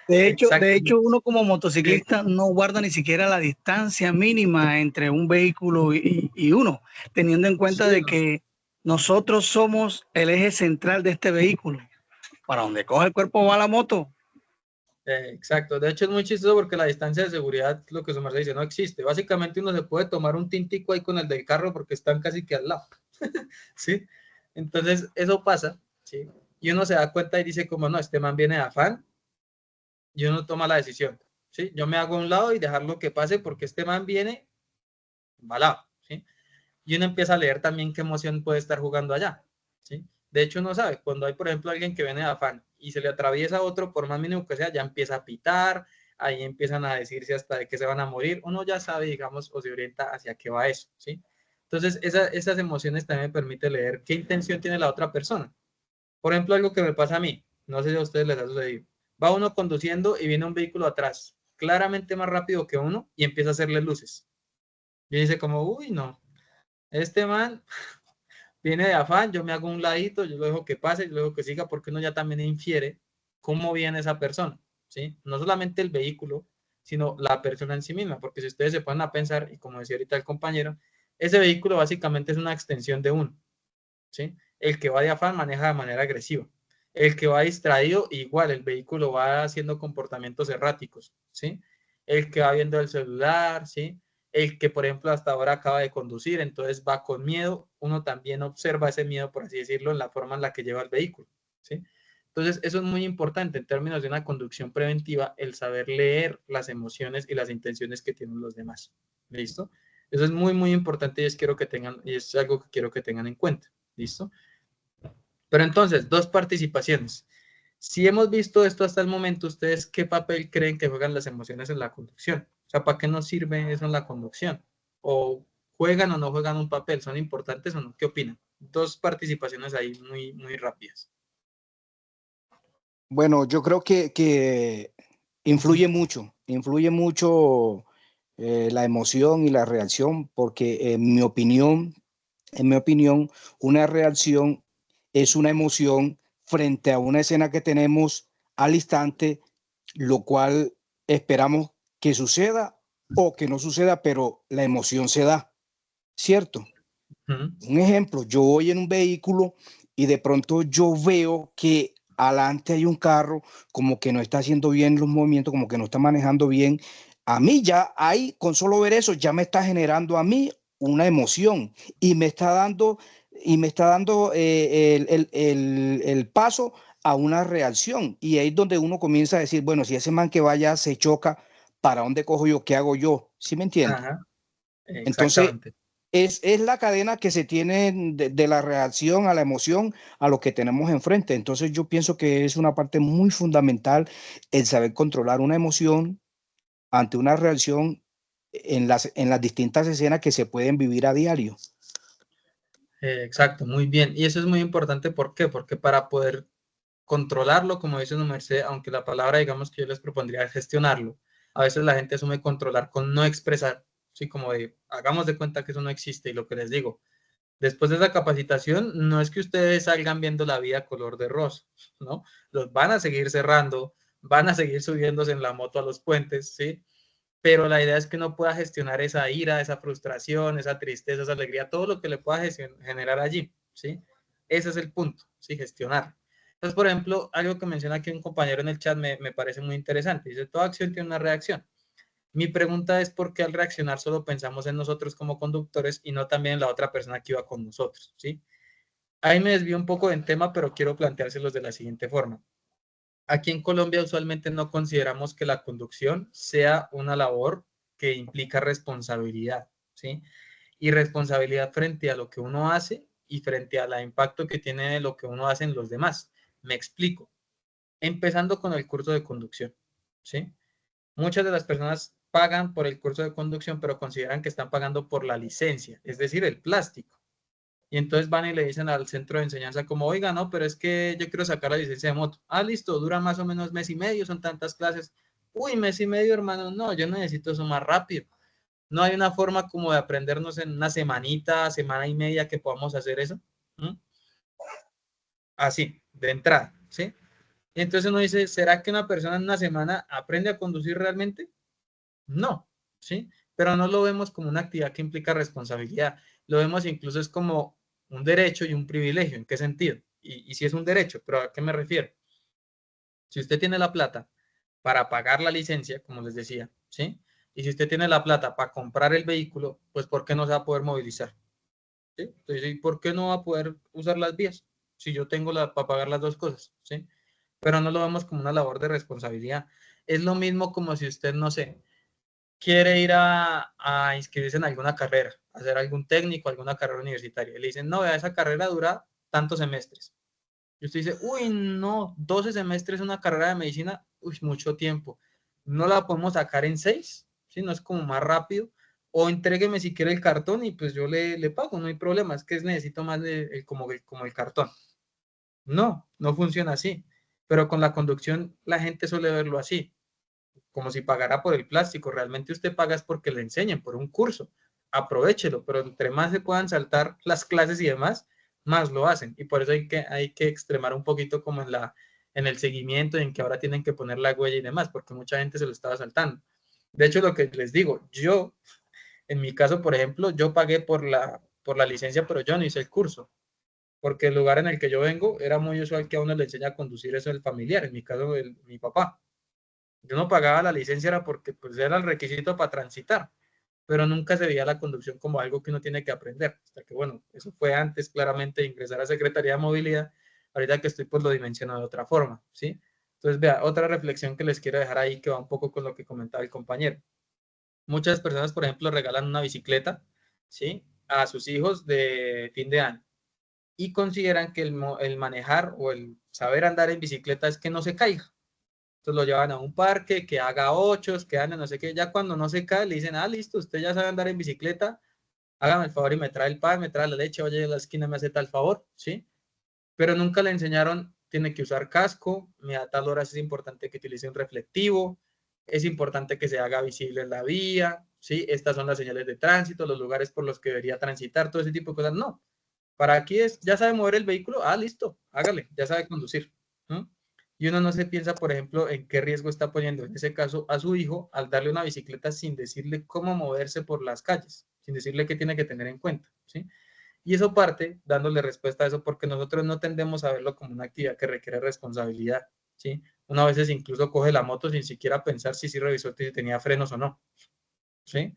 De hecho, uno como motociclista no guarda ni siquiera la distancia mínima entre un vehículo y uno, teniendo en cuenta de que nosotros somos el eje central de este vehículo. Para donde coge el cuerpo va la moto. Exacto. De hecho, es muy chistoso porque la distancia de seguridad, lo que su merced dice, no existe. Básicamente uno se puede tomar un tintico ahí con el del carro porque están casi que al lado. ¿Sí? Entonces, eso pasa, ¿sí? Y uno se da cuenta y dice como, no, este man viene de afán, y uno toma la decisión, ¿sí? Yo me hago a un lado y dejarlo que pase porque este man viene embalado, ¿sí? Y uno empieza a leer también qué emoción puede estar jugando allá, ¿sí? De hecho, uno sabe, cuando hay, por ejemplo, alguien que viene de afán y se le atraviesa a otro, por más mínimo que sea, ya empieza a pitar, ahí empiezan a decirse hasta de que se van a morir, uno ya sabe, digamos, o se orienta hacia qué va eso, ¿sí? Entonces, esas emociones también me permiten leer qué intención tiene la otra persona. Por ejemplo, algo que me pasa a mí, no sé si a ustedes les ha sucedido, va uno conduciendo y viene un vehículo atrás, claramente más rápido que uno, y empieza a hacerle luces. Y dice como, uy, no, este man Viene de afán, yo me hago un ladito, yo lo dejo que pase, yo lo dejo que siga, porque uno ya también infiere cómo viene esa persona, ¿sí? No solamente el vehículo, sino la persona en sí misma, porque si ustedes se ponen a pensar, y como decía ahorita el compañero, ese vehículo básicamente es una extensión de uno, ¿sí? El que va de afán maneja de manera agresiva. El que va distraído, igual, el vehículo va haciendo comportamientos erráticos, ¿sí? El que va viendo el celular, ¿sí? El que, por ejemplo, hasta ahora acaba de conducir, entonces va con miedo, uno también observa ese miedo, por así decirlo, en la forma en la que lleva el vehículo, ¿sí? Entonces, eso es muy importante en términos de una conducción preventiva, el saber leer las emociones y las intenciones que tienen los demás, ¿listo? Eso es muy, muy importante y quiero que tengan, y es algo que quiero que tengan en cuenta, ¿listo? Pero entonces, 2 participaciones. Si hemos visto esto hasta el momento, ¿ustedes qué papel creen que juegan las emociones en la conducción? O sea, ¿para qué nos sirve eso en la conducción? ¿O juegan o no juegan un papel? ¿Son importantes o no? ¿Qué opinan? 2 participaciones ahí muy, muy rápidas. Bueno, yo creo que influye mucho la emoción y la reacción, porque en mi opinión, una reacción es una emoción frente a una escena que tenemos al instante, lo cual esperamos que suceda o que no suceda, pero la emoción se da, ¿cierto? Un ejemplo, yo voy en un vehículo y de pronto yo veo que adelante hay un carro como que no está haciendo bien los movimientos, como que no está manejando bien. A mí ya ahí, con solo ver eso, ya me está generando a mí una emoción y me está dando, el paso a una reacción. Y ahí es donde uno comienza a decir, bueno, si ese man que vaya se choca, ¿para dónde cojo yo? ¿Qué hago yo? ¿Sí me entiende? Ajá, Entonces, exactamente. es la cadena que se tiene de la reacción a la emoción a lo que tenemos enfrente. Entonces yo pienso que es una parte muy fundamental el saber controlar una emoción ante una reacción en las distintas escenas que se pueden vivir a diario. Exacto, muy bien. Y eso es muy importante, ¿por qué? Porque para poder controlarlo, como dice su merced, aunque la palabra, digamos, que yo les propondría es gestionarlo, a veces la gente asume controlar con no expresar, ¿sí? Como de, hagamos de cuenta que eso no existe, y lo que les digo, después de esa capacitación, no es que ustedes salgan viendo la vida color de rosa, ¿no? Los van a seguir cerrando, van a seguir subiéndose en la moto a los puentes, ¿sí? Pero la idea es que uno pueda gestionar esa ira, esa frustración, esa tristeza, esa alegría, todo lo que le pueda generar allí, ¿sí? Ese es el punto, ¿sí? Gestionar. Entonces, por ejemplo, algo que menciona aquí un compañero en el chat me parece muy interesante. Dice, toda acción tiene una reacción. Mi pregunta es por qué al reaccionar solo pensamos en nosotros como conductores y no también en la otra persona que iba con nosotros, ¿sí? Ahí me desvío un poco del tema, pero quiero planteárselos de la siguiente forma. Aquí en Colombia usualmente no consideramos que la conducción sea una labor que implica responsabilidad, ¿sí? Y responsabilidad frente a lo que uno hace y frente al impacto que tiene lo que uno hace en los demás. Me explico. Empezando con el curso de conducción, ¿sí? Muchas de las personas pagan por el curso de conducción, pero consideran que están pagando por la licencia, es decir, el plástico. Y entonces van y le dicen al centro de enseñanza como, oiga, no, pero es que yo quiero sacar la licencia de moto. Ah, listo, dura más o menos mes y medio, son tantas clases. Uy, mes y medio, hermano, no, yo necesito eso más rápido. No hay una forma como de aprendernos en una semanita, semana y media que podamos hacer eso. ¿Mm? Así, de entrada, ¿sí? Y entonces uno dice, ¿será que una persona en una semana aprende a conducir realmente? No, ¿sí? Pero no lo vemos como una actividad que implica responsabilidad. Lo vemos incluso es como un derecho y un privilegio. ¿En qué sentido? Y si es un derecho, pero ¿a qué me refiero? Si usted tiene la plata para pagar la licencia, como les decía, ¿sí? Y si usted tiene la plata para comprar el vehículo, pues ¿por qué no se va a poder movilizar? ¿Sí? Entonces, ¿y por qué no va a poder usar las vías? Si yo tengo para pagar las dos cosas, ¿sí? Pero no lo vemos como una labor de responsabilidad. Es lo mismo como si usted, no sé, quiere ir a inscribirse en alguna carrera, hacer algún técnico, alguna carrera universitaria. Le dicen, no, vea, esa carrera dura tantos semestres. Y usted dice, uy, no, 12 semestres una carrera de medicina, uy, mucho tiempo. No la podemos sacar en 6, ¿sí? No es como más rápido. O entrégueme si quiere el cartón y pues yo le pago, no hay problema, es que necesito más como el cartón. No, no funciona así. Pero con la conducción la gente suele verlo así, como si pagara por el plástico. Realmente usted paga es porque le enseñen, por un curso. Aprovéchelo, pero entre más se puedan saltar las clases y demás, más lo hacen. Y por eso hay que extremar un poquito como en el seguimiento, en que ahora tienen que poner la huella y demás, porque mucha gente se lo estaba saltando. De hecho, lo que les digo, yo, en mi caso, por ejemplo, yo pagué por la licencia, pero yo no hice el curso, porque el lugar en el que yo vengo era muy usual que a uno le enseña a conducir eso el familiar, en mi caso, mi papá. Yo no pagaba la licencia, era porque pues, era el requisito para transitar, pero nunca se veía la conducción como algo que uno tiene que aprender, hasta que, bueno, eso fue antes claramente de ingresar a Secretaría de Movilidad, ahorita que estoy, pues lo dimensiono de otra forma, ¿sí? Entonces, vea, otra reflexión que les quiero dejar ahí, que va un poco con lo que comentaba el compañero. Muchas personas, por ejemplo, regalan una bicicleta, ¿sí? A sus hijos de fin de año y consideran que el manejar o el saber andar en bicicleta es que no se caiga. Entonces lo llevan a un parque, que haga ochos, que ande no sé qué. Ya cuando no se cae, le dicen, ah, listo, usted ya sabe andar en bicicleta, hágame el favor y me trae el pan, me trae la leche, oye, a la esquina me hace tal favor, ¿sí? Pero nunca le enseñaron, tiene que usar casco, a tal hora es importante que utilice un reflectivo, es importante que se haga visible en la vía, ¿sí? Estas son las señales de tránsito, los lugares por los que debería transitar, todo ese tipo de cosas. No, para aquí es, ya sabe mover el vehículo, ah, listo, hágale, ya sabe conducir, ¿no? Y uno no se piensa, por ejemplo, en qué riesgo está poniendo, en ese caso, a su hijo al darle una bicicleta sin decirle cómo moverse por las calles, sin decirle qué tiene que tener en cuenta, ¿sí? Y eso parte dándole respuesta a eso porque nosotros no tendemos a verlo como una actividad que requiere responsabilidad, ¿sí? Uno a veces incluso coge la moto sin siquiera pensar si revisó si tenía frenos o no, ¿sí?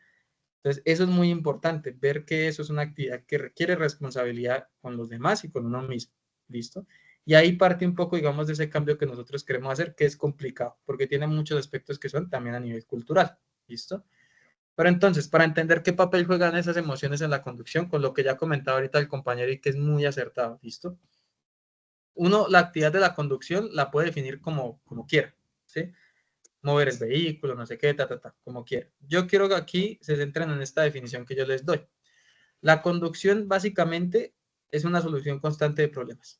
Entonces, eso es muy importante, ver que eso es una actividad que requiere responsabilidad con los demás y con uno mismo, ¿listo? Y ahí parte un poco, digamos, de ese cambio que nosotros queremos hacer, que es complicado, porque tiene muchos aspectos que son también a nivel cultural, ¿listo? Pero entonces, para entender qué papel juegan esas emociones en la conducción, con lo que ya comentaba ahorita el compañero y que es muy acertado, ¿listo? Uno, la actividad de la conducción la puede definir como quiera, ¿sí? Mover el vehículo, no sé qué, como quiera. Yo quiero que aquí se centren en esta definición que yo les doy. La conducción básicamente es una solución constante de problemas,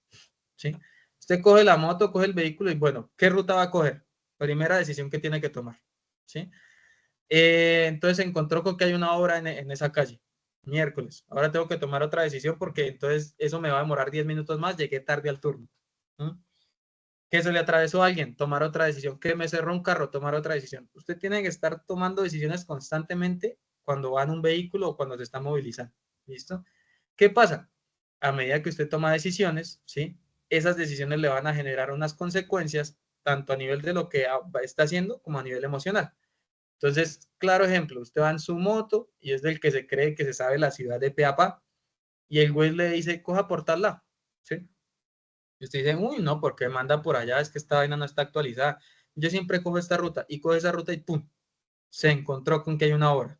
¿sí? Usted coge la moto, coge el vehículo y bueno, ¿qué ruta va a coger? Primera decisión que tiene que tomar, ¿sí? Entonces se encontró con que hay una obra en esa calle, miércoles. Ahora tengo que tomar otra decisión porque entonces eso me va a demorar 10 minutos más, llegué tarde al turno. Que se le atravesó a alguien, tomar otra decisión. Que me cerró un carro, tomar otra decisión. Usted tiene que estar tomando decisiones constantemente cuando va en un vehículo o cuando se está movilizando. ¿Listo? ¿Qué pasa? A medida que usted toma decisiones, ¿sí? Esas decisiones le van a generar unas consecuencias, tanto a nivel de lo que está haciendo como a nivel emocional. Entonces, claro ejemplo, usted va en su moto y es del que se cree que se sabe la ciudad de pe a pa, y el güey le dice, coja por tal lado, ¿sí? Y usted dice, uy, no, porque manda por allá, es que esta vaina no está actualizada. Yo siempre cojo esta ruta y coge esa ruta y pum, se encontró con que hay una hora.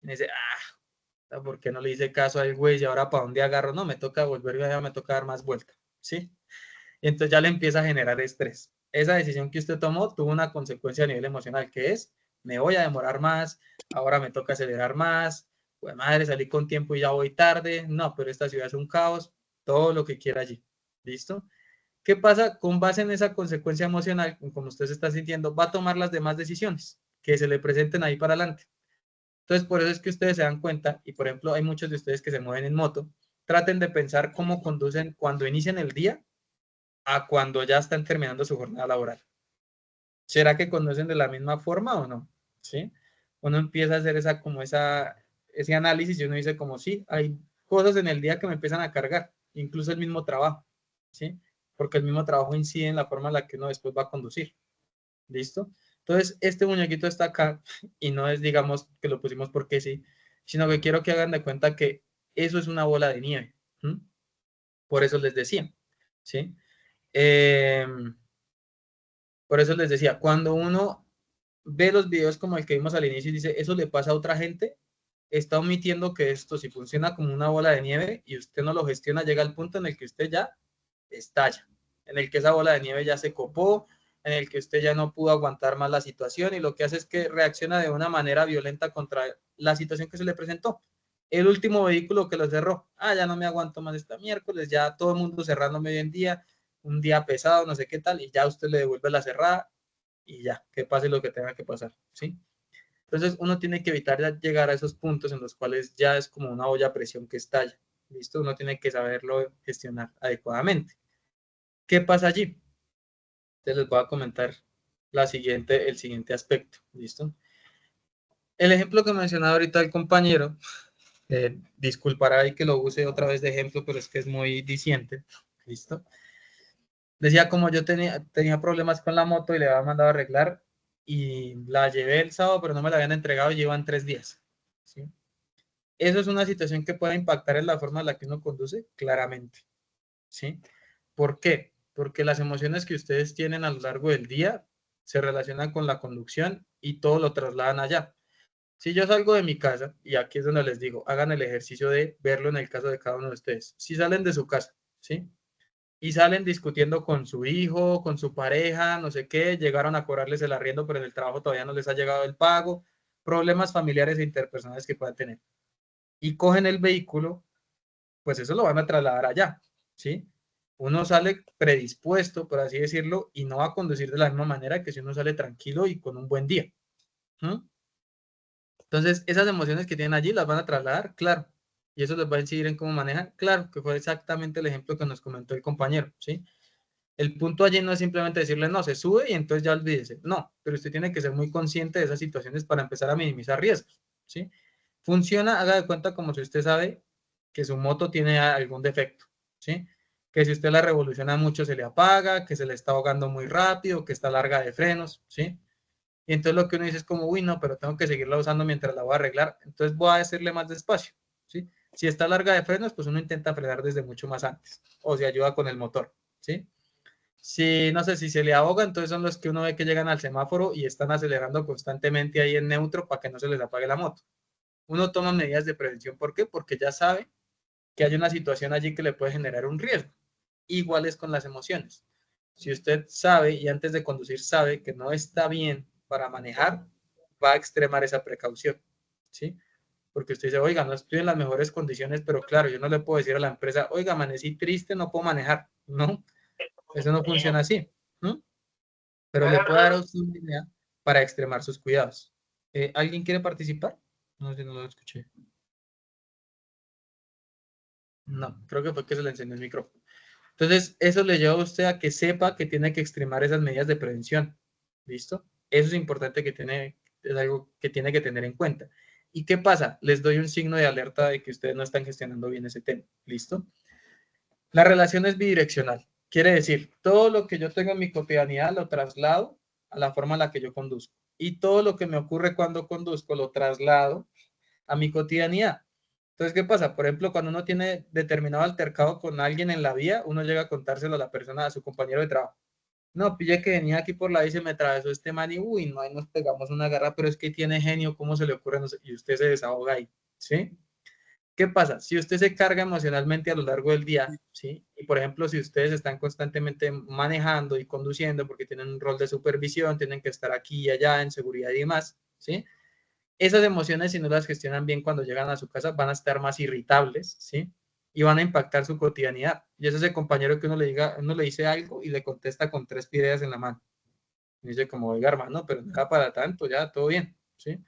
Y dice, ¿por qué no le hice caso al güey? Y ahora para dónde agarro, no, me toca volver, ya me toca dar más vuelta, ¿sí? Y entonces ya le empieza a generar estrés. Esa decisión que usted tomó tuvo una consecuencia a nivel emocional, que es, me voy a demorar más, ahora me toca acelerar más, pues madre, salí con tiempo y ya voy tarde, no, pero esta ciudad es un caos, todo lo que quiera allí, ¿listo? ¿Qué pasa? Con base en esa consecuencia emocional, como usted se está sintiendo, va a tomar las demás decisiones que se le presenten ahí para adelante. Entonces, por eso es que ustedes se dan cuenta, y por ejemplo, hay muchos de ustedes que se mueven en moto, traten de pensar cómo conducen cuando inician el día a cuando ya están terminando su jornada laboral. ¿Será que conducen de la misma forma o no? ¿Sí? Uno empieza a hacer ese análisis y uno dice como, sí, hay cosas en el día que me empiezan a cargar, incluso el mismo trabajo, ¿sí? Porque el mismo trabajo incide en la forma en la que uno después va a conducir. ¿Listo? Entonces, este muñequito está acá y no es, digamos, que lo pusimos porque sí, sino que quiero que hagan de cuenta que eso es una bola de nieve. ¿Mm? Por eso les decía, ¿sí? Por eso les decía, cuando uno ve los videos como el que vimos al inicio y dice, eso le pasa a otra gente, está omitiendo que esto si funciona como una bola de nieve y usted no lo gestiona, llega al punto en el que usted ya estalla, en el que esa bola de nieve ya se copó, en el que usted ya no pudo aguantar más la situación y lo que hace es que reacciona de una manera violenta contra la situación que se le presentó. El último vehículo que lo cerró, ya no me aguanto más esta miércoles, ya todo el mundo cerrándome hoy en día, un día pesado, no sé qué tal, y ya usted le devuelve la cerrada y ya, que pase lo que tenga que pasar, ¿sí? Entonces uno tiene que evitar llegar a esos puntos en los cuales ya es como una olla a presión que estalla, ¿listo? Uno tiene que saberlo gestionar adecuadamente. ¿Qué pasa allí? Entonces les voy a comentar el siguiente aspecto, ¿listo? El ejemplo que mencionaba ahorita el compañero, disculpará ahí que lo use otra vez de ejemplo, pero es que es muy diciente, ¿listo? Decía como yo tenía problemas con la moto y le había mandado a arreglar y la llevé el sábado, pero no me la habían entregado y llevan 3 días, ¿sí? Eso es una situación que puede impactar en la forma en la que uno conduce, claramente, ¿sí? ¿Por qué? Porque las emociones que ustedes tienen a lo largo del día se relacionan con la conducción y todo lo trasladan allá. Si yo salgo de mi casa, y aquí es donde les digo, hagan el ejercicio de verlo en el caso de cada uno de ustedes. Si salen de su casa, ¿sí? Y salen discutiendo con su hijo, con su pareja, no sé qué, llegaron a cobrarles el arriendo, pero en el trabajo todavía no les ha llegado el pago, problemas familiares e interpersonales que puedan tener. Y cogen el vehículo, pues eso lo van a trasladar allá, ¿sí? Uno sale predispuesto, por así decirlo, y no va a conducir de la misma manera que si uno sale tranquilo y con un buen día. Entonces, esas emociones que tienen allí las van a trasladar, claro. Y eso les va a incidir en cómo manejan, claro, que fue exactamente el ejemplo que nos comentó el compañero, ¿sí? El punto allí no es simplemente decirle, no, se sube y entonces ya olvídese. No, pero usted tiene que ser muy consciente de esas situaciones para empezar a minimizar riesgos, ¿sí? Funciona, haga de cuenta como si usted sabe que su moto tiene algún defecto, ¿sí? Que si usted la revoluciona mucho se le apaga, que se le está ahogando muy rápido, que está larga de frenos, ¿sí? Y entonces lo que uno dice es como, uy, no, pero tengo que seguirla usando mientras la voy a arreglar, entonces voy a hacerle más despacio, ¿sí? Si está larga de frenos, pues uno intenta frenar desde mucho más antes, o se ayuda con el motor, ¿sí? Si, no sé, si se le ahoga, entonces son los que uno ve que llegan al semáforo y están acelerando constantemente ahí en neutro para que no se les apague la moto. Uno toma medidas de prevención, ¿por qué? Porque ya sabe que hay una situación allí que le puede generar un riesgo. Igual es con las emociones. Si usted sabe y antes de conducir sabe que no está bien para manejar, va a extremar esa precaución, ¿sí? Porque usted dice, oiga, no estoy en las mejores condiciones, pero claro, yo no le puedo decir a la empresa, oiga, amanecí triste, no puedo manejar. No, eso no funciona así, ¿no? Pero le puede dar a usted una idea para extremar sus cuidados. ¿Alguien quiere participar? No sé, no lo escuché. No, creo que fue que se le encendió el micrófono. Entonces, eso le lleva a usted a que sepa que tiene que extremar esas medidas de prevención. ¿Listo? Eso es importante es algo que tiene que tener en cuenta. ¿Y qué pasa? Les doy un signo de alerta de que ustedes no están gestionando bien ese tema. ¿Listo? La relación es bidireccional. Quiere decir, todo lo que yo tengo en mi cotidianidad lo traslado a la forma en la que yo conduzco. Y todo lo que me ocurre cuando conduzco lo traslado a mi cotidianidad. Entonces, ¿qué pasa? Por ejemplo, cuando uno tiene determinado altercado con alguien en la vía, uno llega a contárselo a la persona, a su compañero de trabajo. No, pille que venía aquí por la bici y me atravesó este man y, uy, no, ahí nos pegamos una garra, pero es que tiene genio, ¿cómo se le ocurre? No sé, y usted se desahoga ahí, ¿sí? ¿Qué pasa? Si usted se carga emocionalmente a lo largo del día, ¿sí? Y por ejemplo, si ustedes están constantemente manejando y conduciendo porque tienen un rol de supervisión, tienen que estar aquí y allá en seguridad y demás, ¿sí? Esas emociones, si no las gestionan bien cuando llegan a su casa, van a estar más irritables, ¿sí? Y van a impactar su cotidianidad. Y es ese compañero que uno le dice algo y le contesta con 3 piedras en la mano. Y dice como, oiga, hermano, pero no era para tanto, ya, todo bien, ¿sí?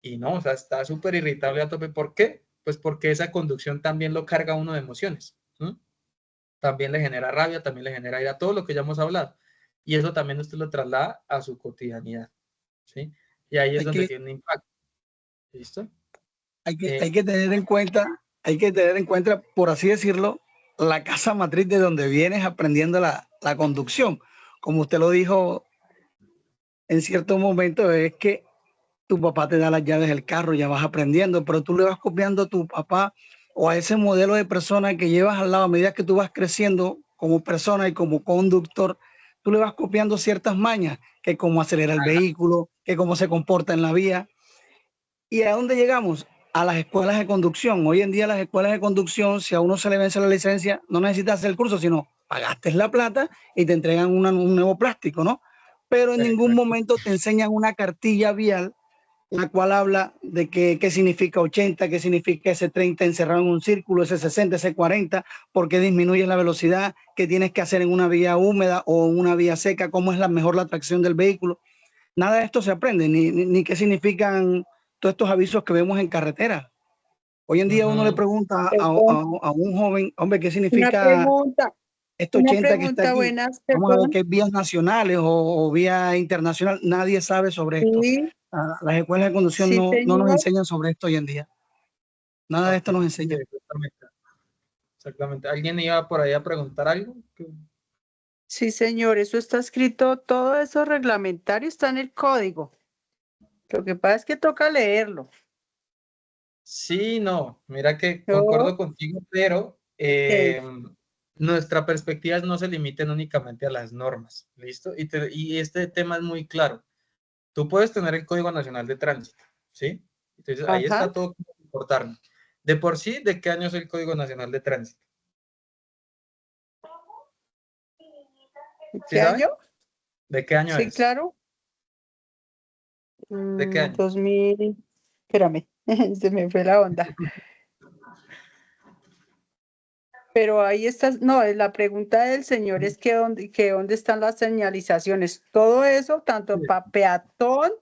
Y no, o sea, está súper irritable a tope. ¿Por qué? Pues porque esa conducción también lo carga a uno de emociones, ¿sí? También le genera rabia, también le genera ira, todo lo que ya hemos hablado. Y eso también usted lo traslada a su cotidianidad, ¿sí? Y ahí es donde tiene un impacto. ¿Listo? Hay que tener en cuenta, por así decirlo, la casa matriz de donde vienes aprendiendo la conducción. Como usted lo dijo en cierto momento, es que tu papá te da las llaves del carro, ya vas aprendiendo, pero tú le vas copiando a tu papá o a ese modelo de persona que llevas al lado a medida que tú vas creciendo como persona y como conductor, tú le vas copiando ciertas mañas, que cómo acelera el vehículo, que cómo se comporta en la vía. ¿Y a dónde llegamos? A las escuelas de conducción. Hoy en día las escuelas de conducción, si a uno se le vence la licencia, no necesitas hacer el curso, sino pagaste la plata y te entregan un nuevo plástico, ¿no? Pero en ningún momento te enseñan una cartilla vial, la cual habla de qué significa 80, qué significa ese 30 encerrado en un círculo, ese 60, ese 40, por qué disminuye la velocidad, qué tienes que hacer en una vía húmeda o en una vía seca, cómo es mejor la tracción del vehículo. Nada de esto se aprende, ni qué significan todos estos avisos que vemos en carretera. Hoy en día uno le Ujú. pregunta a un joven, hombre, ¿qué Una significa pregunta, este una 80 que está pregunta, aquí? buenas, Vamos a ver perdón. qué es vías nacionales o vía internacional. Nadie sabe sobre esto. Sí, Las escuelas de conducción sí, no nos señor. enseñan sobre esto hoy en día. Nada de Ok, esto nos sí, enseña. exactamente. Exactamente. ¿Alguien iba por ahí a preguntar algo? Sí, señor, eso está escrito, todo eso reglamentario está en el código. Lo que pasa es que toca leerlo. Sí, no, mira que Yo, concuerdo contigo, pero nuestra perspectiva no se limiten únicamente a las normas, ¿listo? Y este tema es muy claro. Tú puedes tener el Código Nacional de Tránsito, ¿sí? Entonces ahí ajá, está todo como importarnos. De por sí, ¿de qué año es el Código Nacional de Tránsito? ¿Sí ¿qué saben? año? ¿De qué año Sí, es? claro. ¿De qué año? 2000, espérame, se me fue la onda. Pero ahí está, no, la pregunta del señor es que dónde están las señalizaciones. Todo eso, tanto para peatón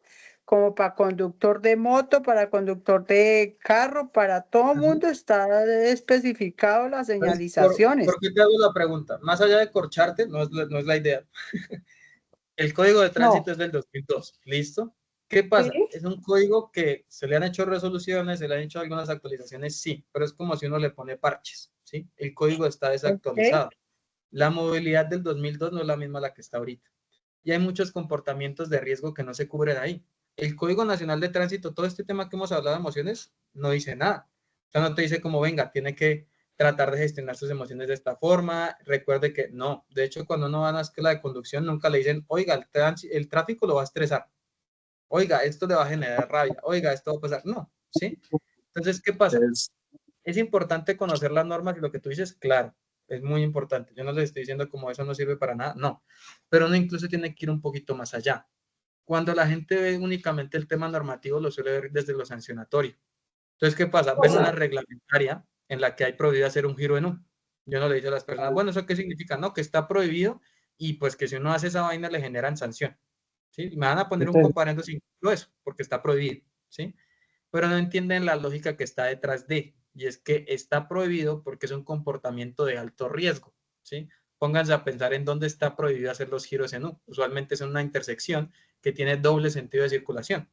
como para conductor de moto, para conductor de carro, para todo mundo está especificado las Entonces, señalizaciones. ¿por qué te hago la pregunta? Más allá de corcharte, no es la idea. El Código de No, Tránsito es del 2002, ¿listo? ¿Qué sí, pasa? Es un código que se le han hecho resoluciones, se le han hecho algunas actualizaciones, sí, pero es como si uno le pone parches, ¿sí? El código está ok, desactualizado. La movilidad del 2002 no es la misma la que está ahorita. Y hay muchos comportamientos de riesgo que no se cubren ahí. El Código Nacional de Tránsito, todo este tema que hemos hablado de emociones, no dice nada. O sea, no te dice como, venga, tiene que tratar de gestionar sus emociones de esta forma. Recuerde que no. De hecho, cuando uno va a una escuela de conducción, nunca le dicen, oiga, el tráfico lo va a estresar. Oiga, esto le va a generar rabia. Oiga, esto va a pasar. No, ¿sí? Entonces, ¿qué pasa? Es importante conocer las normas y lo que tú dices, claro, es muy importante. Yo no les estoy diciendo como eso no sirve para nada, no. Pero uno incluso tiene que ir un poquito más allá. Cuando la gente ve únicamente el tema normativo, lo suele ver desde lo sancionatorio. Entonces, ¿qué pasa? Ven una reglamentaria en la que hay prohibido hacer un giro en U. Yo no le digo a las personas, bueno, ¿eso qué significa? No, que está prohibido y pues que si uno hace esa vaina le generan sanción. ¿Sí? Me van a poner un comparendo sin eso, porque está prohibido. ¿Sí? Pero no entienden la lógica que está detrás de, y es que está prohibido porque es un comportamiento de alto riesgo, ¿sí? Pónganse a pensar en dónde está prohibido hacer los giros en U. Usualmente es en una intersección que tiene doble sentido de circulación.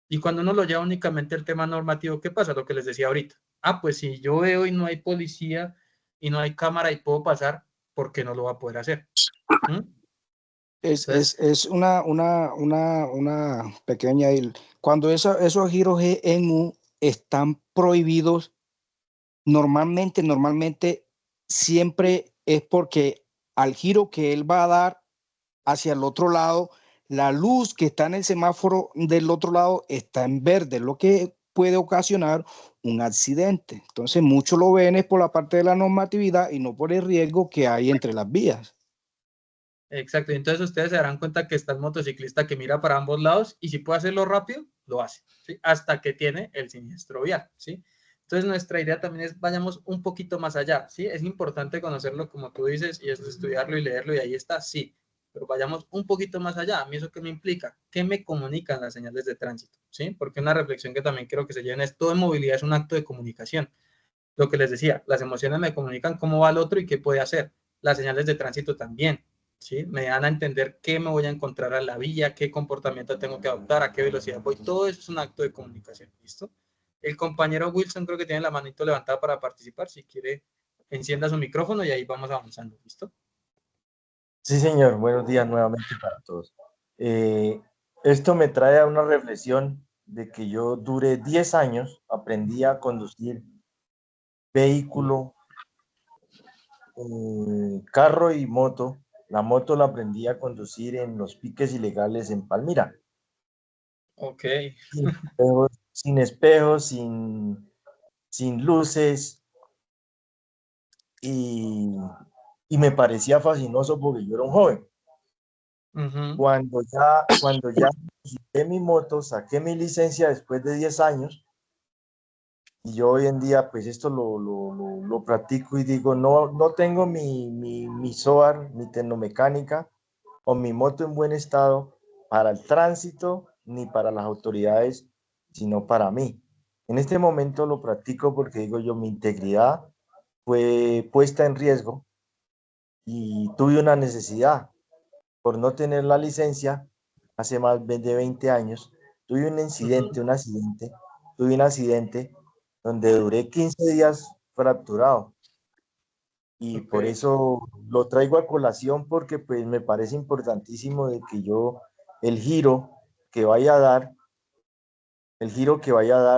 Y cuando uno lo lleva únicamente al tema normativo, ¿qué pasa? Lo que les decía ahorita. Ah, pues si yo veo y no hay policía y no hay cámara y puedo pasar, ¿por qué no lo va a poder hacer? ¿Mm? Entonces, Es una pequeña... Cuando esos giros en U están prohibidos, normalmente siempre es porque al giro que él va a dar hacia el otro lado, la luz que está en el semáforo del otro lado está en verde, lo que puede ocasionar un accidente. Entonces, muchos lo ven es por la parte de la normatividad y no por el riesgo que hay entre las vías. exacto, y entonces ustedes se darán cuenta que está el motociclista que mira para ambos lados y si puede hacerlo rápido, lo hace, ¿sí? Hasta que tiene el siniestro vial, ¿sí? Entonces nuestra idea también es vayamos un poquito más allá, ¿sí? Es importante conocerlo como tú dices y es estudiarlo y leerlo y ahí está, sí, pero vayamos un poquito más allá. ¿A mí eso qué me implica? ¿Qué me comunican las señales de tránsito? ¿Sí? Porque una reflexión que también quiero que se lleven es todo en movilidad es un acto de comunicación. Lo que les decía, las emociones me comunican cómo va el otro y qué puede hacer. Las señales de tránsito también, ¿sí? Me dan a entender qué me voy a encontrar a la vía, qué comportamiento tengo que adoptar, a qué velocidad voy. Todo eso es un acto de comunicación, ¿listo? El compañero Wilson creo que tiene la manito levantada para participar. Si quiere, encienda su micrófono y ahí vamos avanzando, ¿listo? Sí, señor. Buenos días nuevamente para todos. Esto me trae a una reflexión de que yo duré 10 años, aprendí a conducir vehículo, carro y moto. La moto la aprendí a conducir en los piques ilegales en Palmira. Ok. Sin espejos, sin luces, y me parecía fascinoso porque yo era un joven. Cuando ya quité mi moto, saqué mi licencia después de 10 años, y yo hoy en día pues esto lo practico y digo, no tengo mi SOAR, mi tecnomecánica o mi moto en buen estado para el tránsito ni para las autoridades, sino para mí. En este momento lo practico porque digo yo, mi integridad fue puesta en riesgo y tuve una necesidad por no tener la licencia hace más de 20 años. Tuve un accidente donde duré 15 días fracturado y por eso lo traigo a colación porque pues me parece importantísimo de que yo el giro que vaya a dar,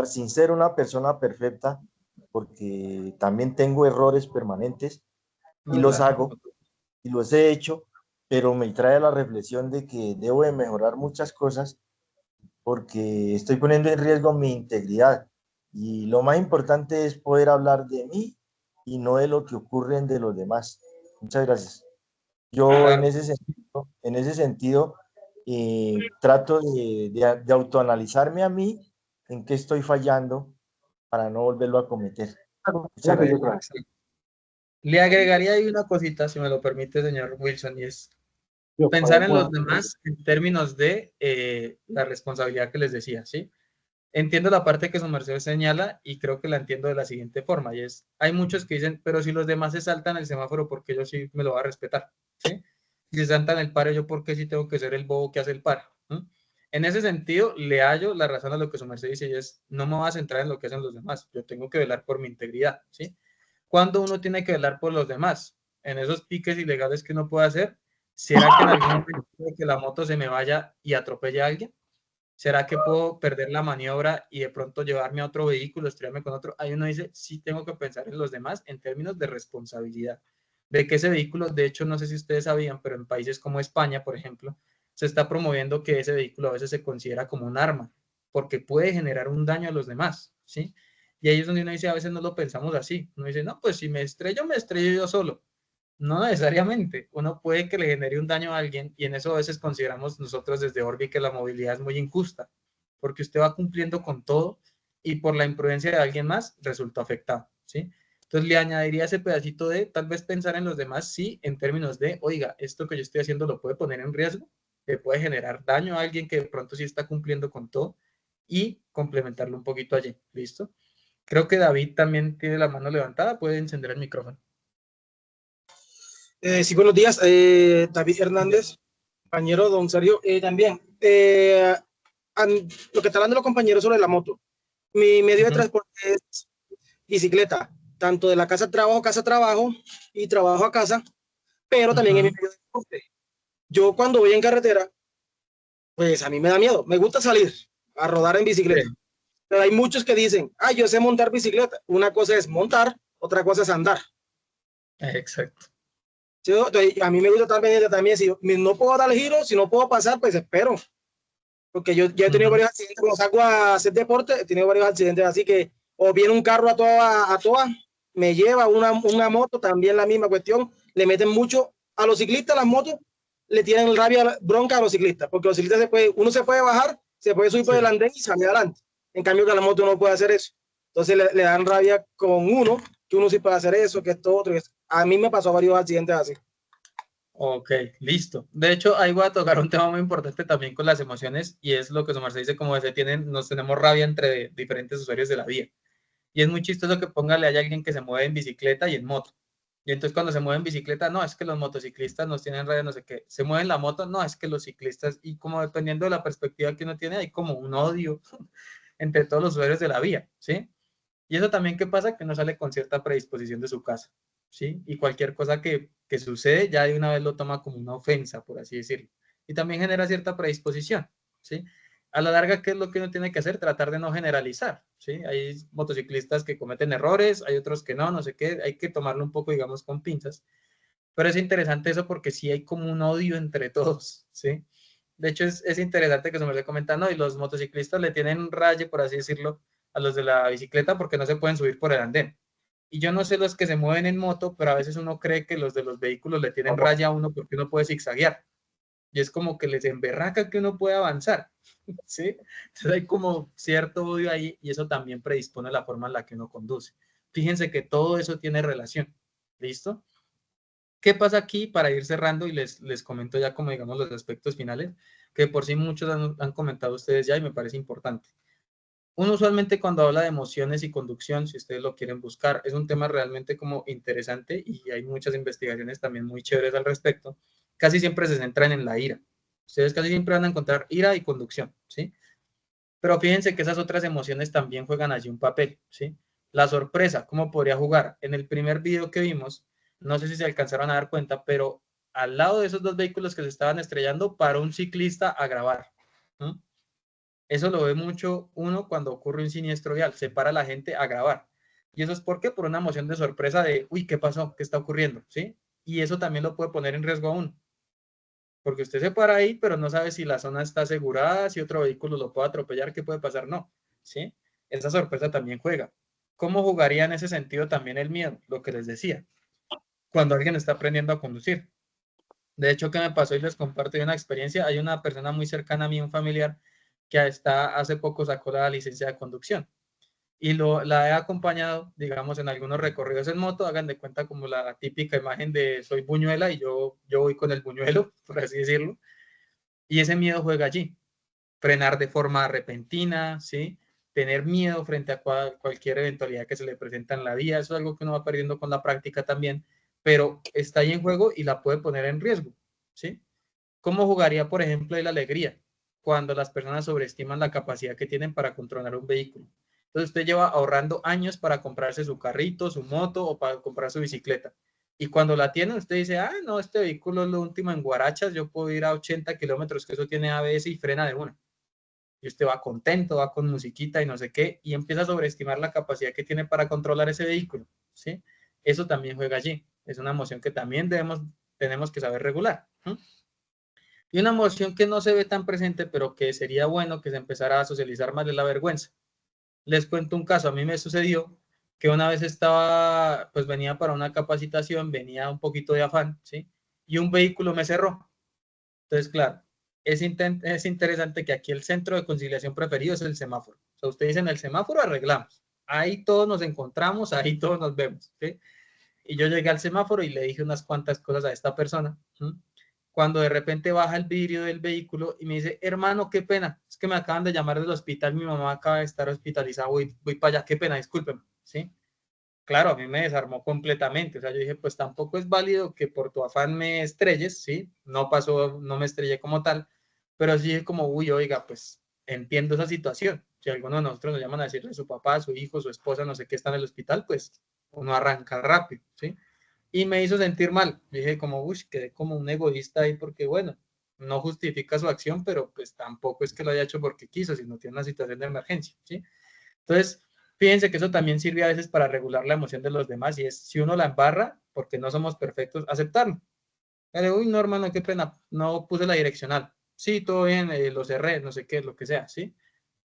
sin ser una persona perfecta, porque también tengo errores permanentes y los hago y los he hecho, pero me trae la reflexión de que debo de mejorar muchas cosas porque estoy poniendo en riesgo mi integridad. Y lo más importante es poder hablar de mí y no de lo que ocurre de los demás. Muchas gracias. Yo Claro. en ese sentido trato de autoanalizarme a mí en qué estoy fallando para no volverlo a cometer. Muchas gracias. Le agregaría ahí una cosita, si me lo permite, señor Wilson, y es pensar en los demás en términos de la responsabilidad que les decía, ¿sí? Entiendo la parte que su merced señala y creo que la entiendo de la siguiente forma, y es, hay muchos que dicen, pero si los demás se saltan el semáforo, ¿por qué yo sí me lo voy a respetar? ¿Sí? Si se saltan el paro, ¿yo por qué sí tengo que ser el bobo que hace el paro? ¿Mm? En ese sentido, le hallo la razón a lo que su merced dice, y es, no me voy a centrar en lo que hacen los demás, yo tengo que velar por mi integridad, ¿sí? ¿Cuándo uno tiene que velar por los demás? En esos piques ilegales que uno puede hacer, ¿será que en algún momento puede que la moto se me vaya y atropelle a alguien? ¿Será que puedo perder la maniobra y de pronto llevarme a otro vehículo, estrellarme con otro? Ahí uno dice, sí tengo que pensar en los demás en términos de responsabilidad. De que ese vehículo, de hecho, no sé si ustedes sabían, pero en países como España, por ejemplo, se está promoviendo que ese vehículo a veces se considera como un arma, porque puede generar un daño a los demás, ¿sí? Y ahí es donde uno dice, a veces no lo pensamos así. Uno dice, no, pues si me estrello yo solo. No necesariamente. Uno puede que le genere un daño a alguien y en eso a veces consideramos nosotros desde Orbi que la movilidad es muy injusta, porque usted va cumpliendo con todo y por la imprudencia de alguien más resulta afectado, ¿sí? Entonces le añadiría ese pedacito de tal vez pensar en los demás, sí, en términos de, oiga, esto que yo estoy haciendo lo puede poner en riesgo, le puede generar daño a alguien que de pronto sí está cumpliendo con todo y complementarlo un poquito allí, ¿listo? Creo que David también tiene la mano levantada, puede encender el micrófono. Sí, buenos días, David Hernández, compañero don Sergio, también. Lo que está hablando los compañeros sobre la moto. Mi medio de transporte es bicicleta, tanto de la casa a trabajo y trabajo a casa, pero también es mi medio de transporte. Yo cuando voy en carretera, pues a mí me da miedo, me gusta salir a rodar en bicicleta. Sí. Pero hay muchos que dicen, yo sé montar bicicleta. Una cosa es montar, otra cosa es andar. Exacto. Yo, a mí me gusta estar pendiente también. Si no puedo dar el giro, si no puedo pasar, pues espero. Porque yo ya he tenido varios accidentes. Cuando salgo a hacer deporte, he tenido varios accidentes. Así que, o viene un carro a toda, me lleva una moto, también la misma cuestión. Le meten mucho a los ciclistas, las motos, le tienen rabia, bronca a los ciclistas. Porque los ciclistas uno se puede bajar, se puede subir por el andén y salir adelante. En cambio, que la moto no puede hacer eso. Entonces le dan rabia con uno, que uno sí puede hacer eso, que esto otro. A mí me pasó varios accidentes así. Ok, listo. De hecho, ahí voy a tocar un tema muy importante también con las emociones y es lo que su merced dice, como nos tenemos rabia entre diferentes usuarios de la vía. Y es muy chistoso que póngale a alguien que se mueve en bicicleta y en moto. Y entonces cuando se mueve en bicicleta, no, es que los motociclistas nos tienen rabia, no sé qué. Se mueve en la moto, no, es que los ciclistas, y como dependiendo de la perspectiva que uno tiene, hay como un odio entre todos los usuarios de la vía, ¿sí? Y eso también, ¿qué pasa? Que uno sale con cierta predisposición de su casa, ¿sí? Y cualquier cosa que sucede ya de una vez lo toma como una ofensa, por así decirlo. Y también genera cierta predisposición, ¿sí? A la larga, ¿qué es lo que uno tiene que hacer? Tratar de no generalizar, ¿sí? Hay motociclistas que cometen errores, hay otros que no, no sé qué, hay que tomarlo un poco, digamos, con pinzas. Pero es interesante eso porque sí hay como un odio entre todos, ¿sí? De hecho, es interesante que se me esté comentando y los motociclistas le tienen un raye, por así decirlo, a los de la bicicleta porque no se pueden subir por el andén. Y yo no sé los que se mueven en moto, pero a veces uno cree que los de los vehículos le tienen raya a uno porque uno puede zigzaguear. Y es como que les emberraca que uno puede avanzar, ¿sí? Entonces hay como cierto odio ahí y eso también predispone la forma en la que uno conduce. Fíjense que todo eso tiene relación, ¿listo? ¿Qué pasa aquí para ir cerrando y les comento ya como digamos los aspectos finales, que por sí muchos han comentado ustedes ya y me parece importante? Uno usualmente cuando habla de emociones y conducción, si ustedes lo quieren buscar, es un tema realmente como interesante y hay muchas investigaciones también muy chéveres al respecto. Casi siempre se centran en la ira. Ustedes casi siempre van a encontrar ira y conducción, ¿sí? Pero fíjense que esas otras emociones también juegan allí un papel, ¿sí? La sorpresa, ¿cómo podría jugar? En el primer video que vimos, no sé si se alcanzaron a dar cuenta, pero al lado de esos dos vehículos que se estaban estrellando, paró un ciclista a grabar, ¿no? Eso lo ve mucho uno cuando ocurre un siniestro vial, se para la gente a grabar. ¿Y eso es por qué? Por una emoción de sorpresa de, uy, ¿qué pasó? ¿Qué está ocurriendo? ¿Sí? Y eso también lo puede poner en riesgo a uno. Porque usted se para ahí, pero no sabe si la zona está asegurada, si otro vehículo lo puede atropellar, ¿qué puede pasar? No. ¿Sí? Esa sorpresa también juega. ¿Cómo jugaría en ese sentido también el miedo? Lo que les decía. Cuando alguien está aprendiendo a conducir. De hecho, ¿qué me pasó? Y les comparto una experiencia. Hay una persona muy cercana a mí, un familiar, que hace poco sacó la licencia de conducción y la he acompañado, digamos, en algunos recorridos en moto. Hagan de cuenta como la típica imagen de soy buñuela y yo voy con el buñuelo, por así decirlo, y ese miedo juega allí. Frenar de forma repentina, ¿sí? Tener miedo frente a cualquier eventualidad que se le presenta en la vía, eso es algo que uno va perdiendo con la práctica también, pero está ahí en juego y la puede poner en riesgo, ¿sí? ¿Cómo jugaría, por ejemplo, la alegría? Cuando las personas sobreestiman la capacidad que tienen para controlar un vehículo. Entonces usted lleva ahorrando años para comprarse su carrito, su moto o para comprar su bicicleta. Y cuando la tiene, usted dice, ah, no, este vehículo es lo último en guarachas, yo puedo ir a 80 kilómetros, que eso tiene ABS y frena de una. Y usted va contento, va con musiquita y no sé qué, y empieza a sobreestimar la capacidad que tiene para controlar ese vehículo, ¿sí? Eso también juega allí. Es una emoción que también tenemos que saber regular. Y una emoción que no se ve tan presente, pero que sería bueno que se empezara a socializar más, es la vergüenza. Les cuento un caso, a mí me sucedió que una vez pues venía para una capacitación, venía un poquito de afán, ¿sí? Y un vehículo me cerró. Entonces, claro, es interesante que aquí el centro de conciliación preferido es el semáforo. O sea, ustedes dicen el semáforo, arreglamos. Ahí todos nos encontramos, ahí todos nos vemos, ¿sí? Y yo llegué al semáforo y le dije unas cuantas cosas a esta persona, ¿sí? Cuando de repente baja el vidrio del vehículo y me dice, hermano, qué pena, es que me acaban de llamar del hospital, mi mamá acaba de estar hospitalizada, voy para allá, qué pena, discúlpeme, ¿sí? Claro, a mí me desarmó completamente, o sea, yo dije, pues tampoco es válido que por tu afán me estrelles, ¿sí? No pasó, no me estrellé como tal, pero sí dije como, uy, oiga, pues entiendo esa situación, si alguno de nosotros nos llaman a decirle a su papá, su hijo, su esposa, no sé qué, está en el hospital, pues uno arranca rápido, ¿sí? Y me hizo sentir mal. Dije como, uy, quedé como un egoísta ahí porque, bueno, no justifica su acción, pero pues tampoco es que lo haya hecho porque quiso, sino tiene una situación de emergencia, ¿sí? Entonces, fíjense que eso también sirve a veces para regular la emoción de los demás y es, si uno la embarra, porque no somos perfectos, aceptarlo. Pero, uy, no, hermano, qué pena, no puse la direccional. Sí, todo bien, lo cerré, no sé qué, lo que sea, ¿sí?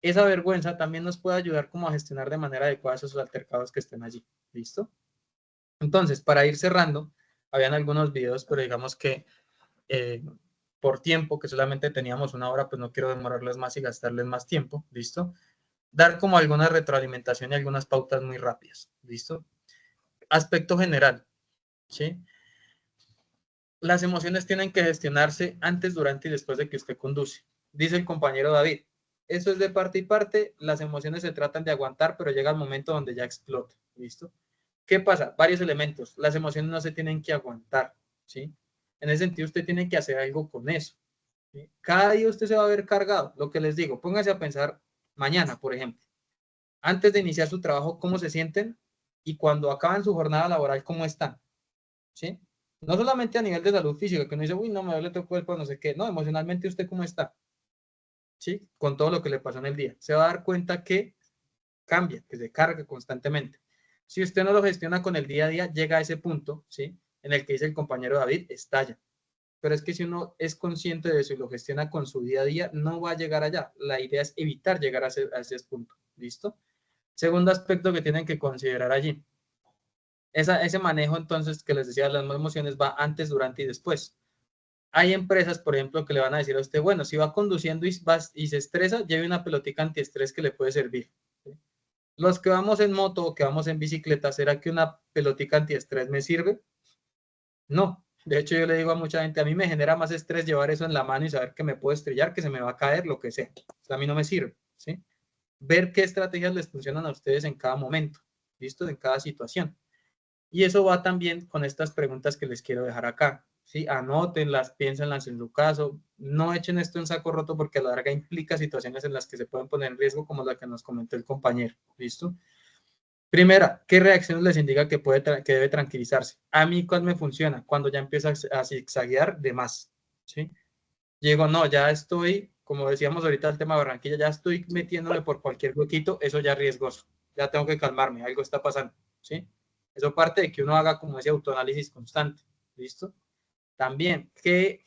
Esa vergüenza también nos puede ayudar como a gestionar de manera adecuada esos altercados que estén allí, ¿listo? Entonces, para ir cerrando, habían algunos videos, pero digamos que por tiempo, que solamente teníamos una hora, pues no quiero demorarles más y gastarles más tiempo, ¿listo? Dar como alguna retroalimentación y algunas pautas muy rápidas, ¿listo? Aspecto general, ¿sí? Las emociones tienen que gestionarse antes, durante y después de que usted conduce. Dice el compañero David, eso es de parte y parte, las emociones se tratan de aguantar, pero llega el momento donde ya explota, ¿listo? ¿Qué pasa? Varios elementos. Las emociones no se tienen que aguantar, ¿sí? En ese sentido, usted tiene que hacer algo con eso, ¿sí? Cada día usted se va a ver cargado. Lo que les digo, póngase a pensar mañana, por ejemplo. Antes de iniciar su trabajo, ¿cómo se sienten? Y cuando acaban su jornada laboral, ¿cómo están? ¿Sí? No solamente a nivel de salud física, que uno dice, uy, no, me duele todo el cuerpo, no sé qué. No, emocionalmente, ¿usted cómo está? ¿Sí? Con todo lo que le pasó en el día. Se va a dar cuenta que cambia, que se carga constantemente. Si usted no lo gestiona con el día a día, llega a ese punto, ¿sí? En el que dice el compañero David, estalla. Pero es que si uno es consciente de eso y lo gestiona con su día a día, no va a llegar allá. La idea es evitar llegar a ese punto. ¿Listo? Segundo aspecto que tienen que considerar allí. Ese manejo, entonces, que les decía, las emociones va antes, durante y después. Hay empresas, por ejemplo, que le van a decir a usted, bueno, si va conduciendo y se estresa, lleve una pelotica antiestrés que le puede servir. ¿Sí? Los que vamos en moto o que vamos en bicicleta, ¿será que una pelotica antiestrés me sirve? No. De hecho, yo le digo a mucha gente, a mí me genera más estrés llevar eso en la mano y saber que me puedo estrellar, que se me va a caer, lo que sea. O sea, a mí no me sirve, ¿sí? ver qué estrategias les funcionan a ustedes en cada momento, ¿listo? En cada situación. Y eso va también con estas preguntas que les quiero dejar acá, ¿sí? Anótenlas, piénsenlas en su caso, no echen esto en saco roto porque a la larga implica situaciones en las que se pueden poner en riesgo como la que nos comentó el compañero, ¿listo? Primera, ¿qué reacciones les indica que debe tranquilizarse? A mí, ¿cuál me funciona? Cuando ya empieza a zigzaguear de más, ¿sí? Llego, no, ya estoy, como decíamos ahorita el tema de Barranquilla, ya estoy metiéndome por cualquier huequito, eso ya es riesgoso, ya tengo que calmarme, algo está pasando, ¿sí? Eso parte de que uno haga como ese autoanálisis constante, ¿listo? También, ¿qué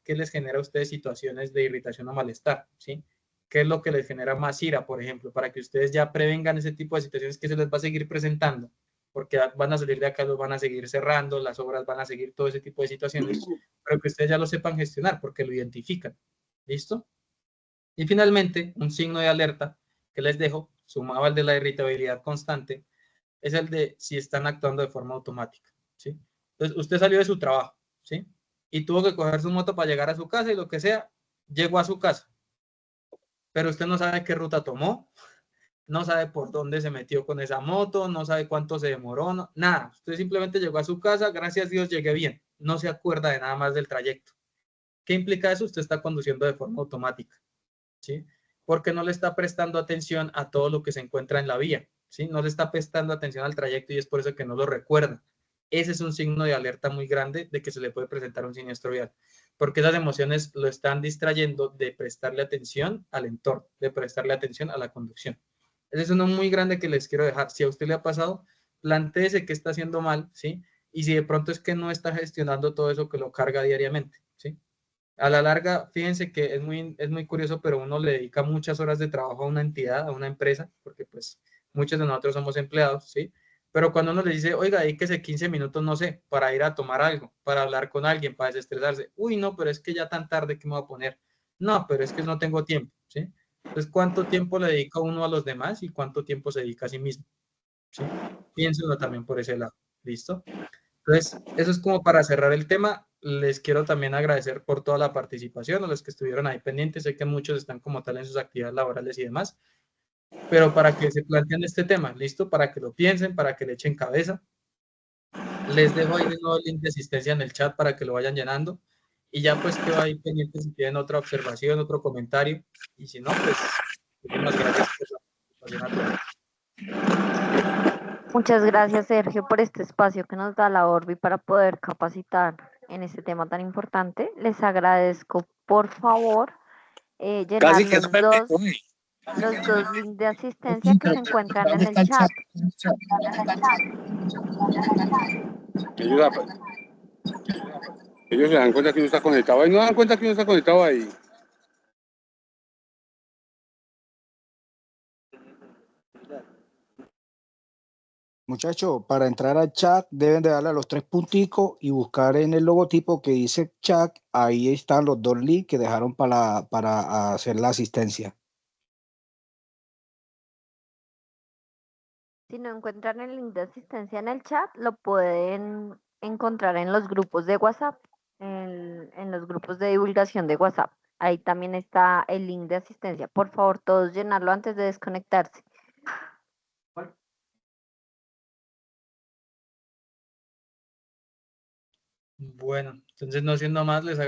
les genera a ustedes situaciones de irritación o malestar, ¿sí? ¿Qué es lo que les genera más ira, por ejemplo? Para que ustedes ya prevengan ese tipo de situaciones que se les va a seguir presentando, porque van a salir de acá, los van a seguir cerrando, las obras van a seguir, todo ese tipo de situaciones, pero que ustedes ya lo sepan gestionar, porque lo identifican, ¿listo? Y finalmente, un signo de alerta que les dejo, sumado al de la irritabilidad constante, es el de si están actuando de forma automática, ¿sí? Entonces, usted salió de su trabajo, ¿sí? Y tuvo que coger su moto para llegar a su casa y lo que sea, llegó a su casa. Pero usted no sabe qué ruta tomó, no sabe por dónde se metió con esa moto, no sabe cuánto se demoró, no, nada. Usted simplemente llegó a su casa, gracias a Dios llegué bien. No se acuerda de nada más del trayecto. ¿Qué implica eso? Usted está conduciendo de forma automática, ¿sí? Porque no le está prestando atención a todo lo que se encuentra en la vía, ¿sí? No le está prestando atención al trayecto y es por eso que no lo recuerda. Ese es un signo de alerta muy grande de que se le puede presentar un siniestro vial, porque esas emociones lo están distrayendo de prestarle atención al entorno, de prestarle atención a la conducción. Ese es uno muy grande que les quiero dejar. Si a usted le ha pasado, plantéese qué está haciendo mal, ¿sí? Y si de pronto es que no está gestionando todo eso que lo carga diariamente, ¿sí? A la larga, fíjense que es muy curioso, pero uno le dedica muchas horas de trabajo a una entidad, a una empresa, porque pues muchos de nosotros somos empleados, ¿sí? Pero cuando uno le dice, oiga, dedíquese 15 minutos, no sé, para ir a tomar algo, para hablar con alguien, para desestresarse, uy, no, pero es que ya tan tarde que me voy a poner, no, pero es que no tengo tiempo, ¿sí? Entonces, ¿cuánto tiempo le dedica uno a los demás y cuánto tiempo se dedica a sí mismo? ¿Sí? Piénsenlo también por ese lado, ¿listo? Entonces, eso es como para cerrar el tema. Les quiero también agradecer por toda la participación, a los que estuvieron ahí pendientes. Sé que muchos están como tal en sus actividades laborales y demás, pero para que se planteen este tema, ¿listo? Para que lo piensen, para que le echen cabeza. Les dejo ahí de nuevo el link de asistencia en el chat para que lo vayan llenando. Y ya pues quedo ahí pendiente si tienen otra observación, otro comentario. Y si no, pues muchísimas gracias por la participación a todos. Muchas gracias, Sergio, por este espacio que nos da la Orbi para poder capacitar en este tema tan importante. Les agradezco, por favor, llenar los dos links de asistencia que se encuentran en el chat. Ellos se dan cuenta que uno está conectado ahí, no dan cuenta que uno está conectado ahí. Muchachos, para entrar al chat deben de darle a los 3 punticos y buscar en el logotipo que dice chat. Ahí están los 2 links que dejaron para hacer la asistencia. Si no encuentran el link de asistencia en el chat, lo pueden encontrar en los grupos de WhatsApp, en los grupos de divulgación de WhatsApp. Ahí también está el link de asistencia. Por favor, todos llenarlo antes de desconectarse. Bueno, entonces no siendo más, les agradezco.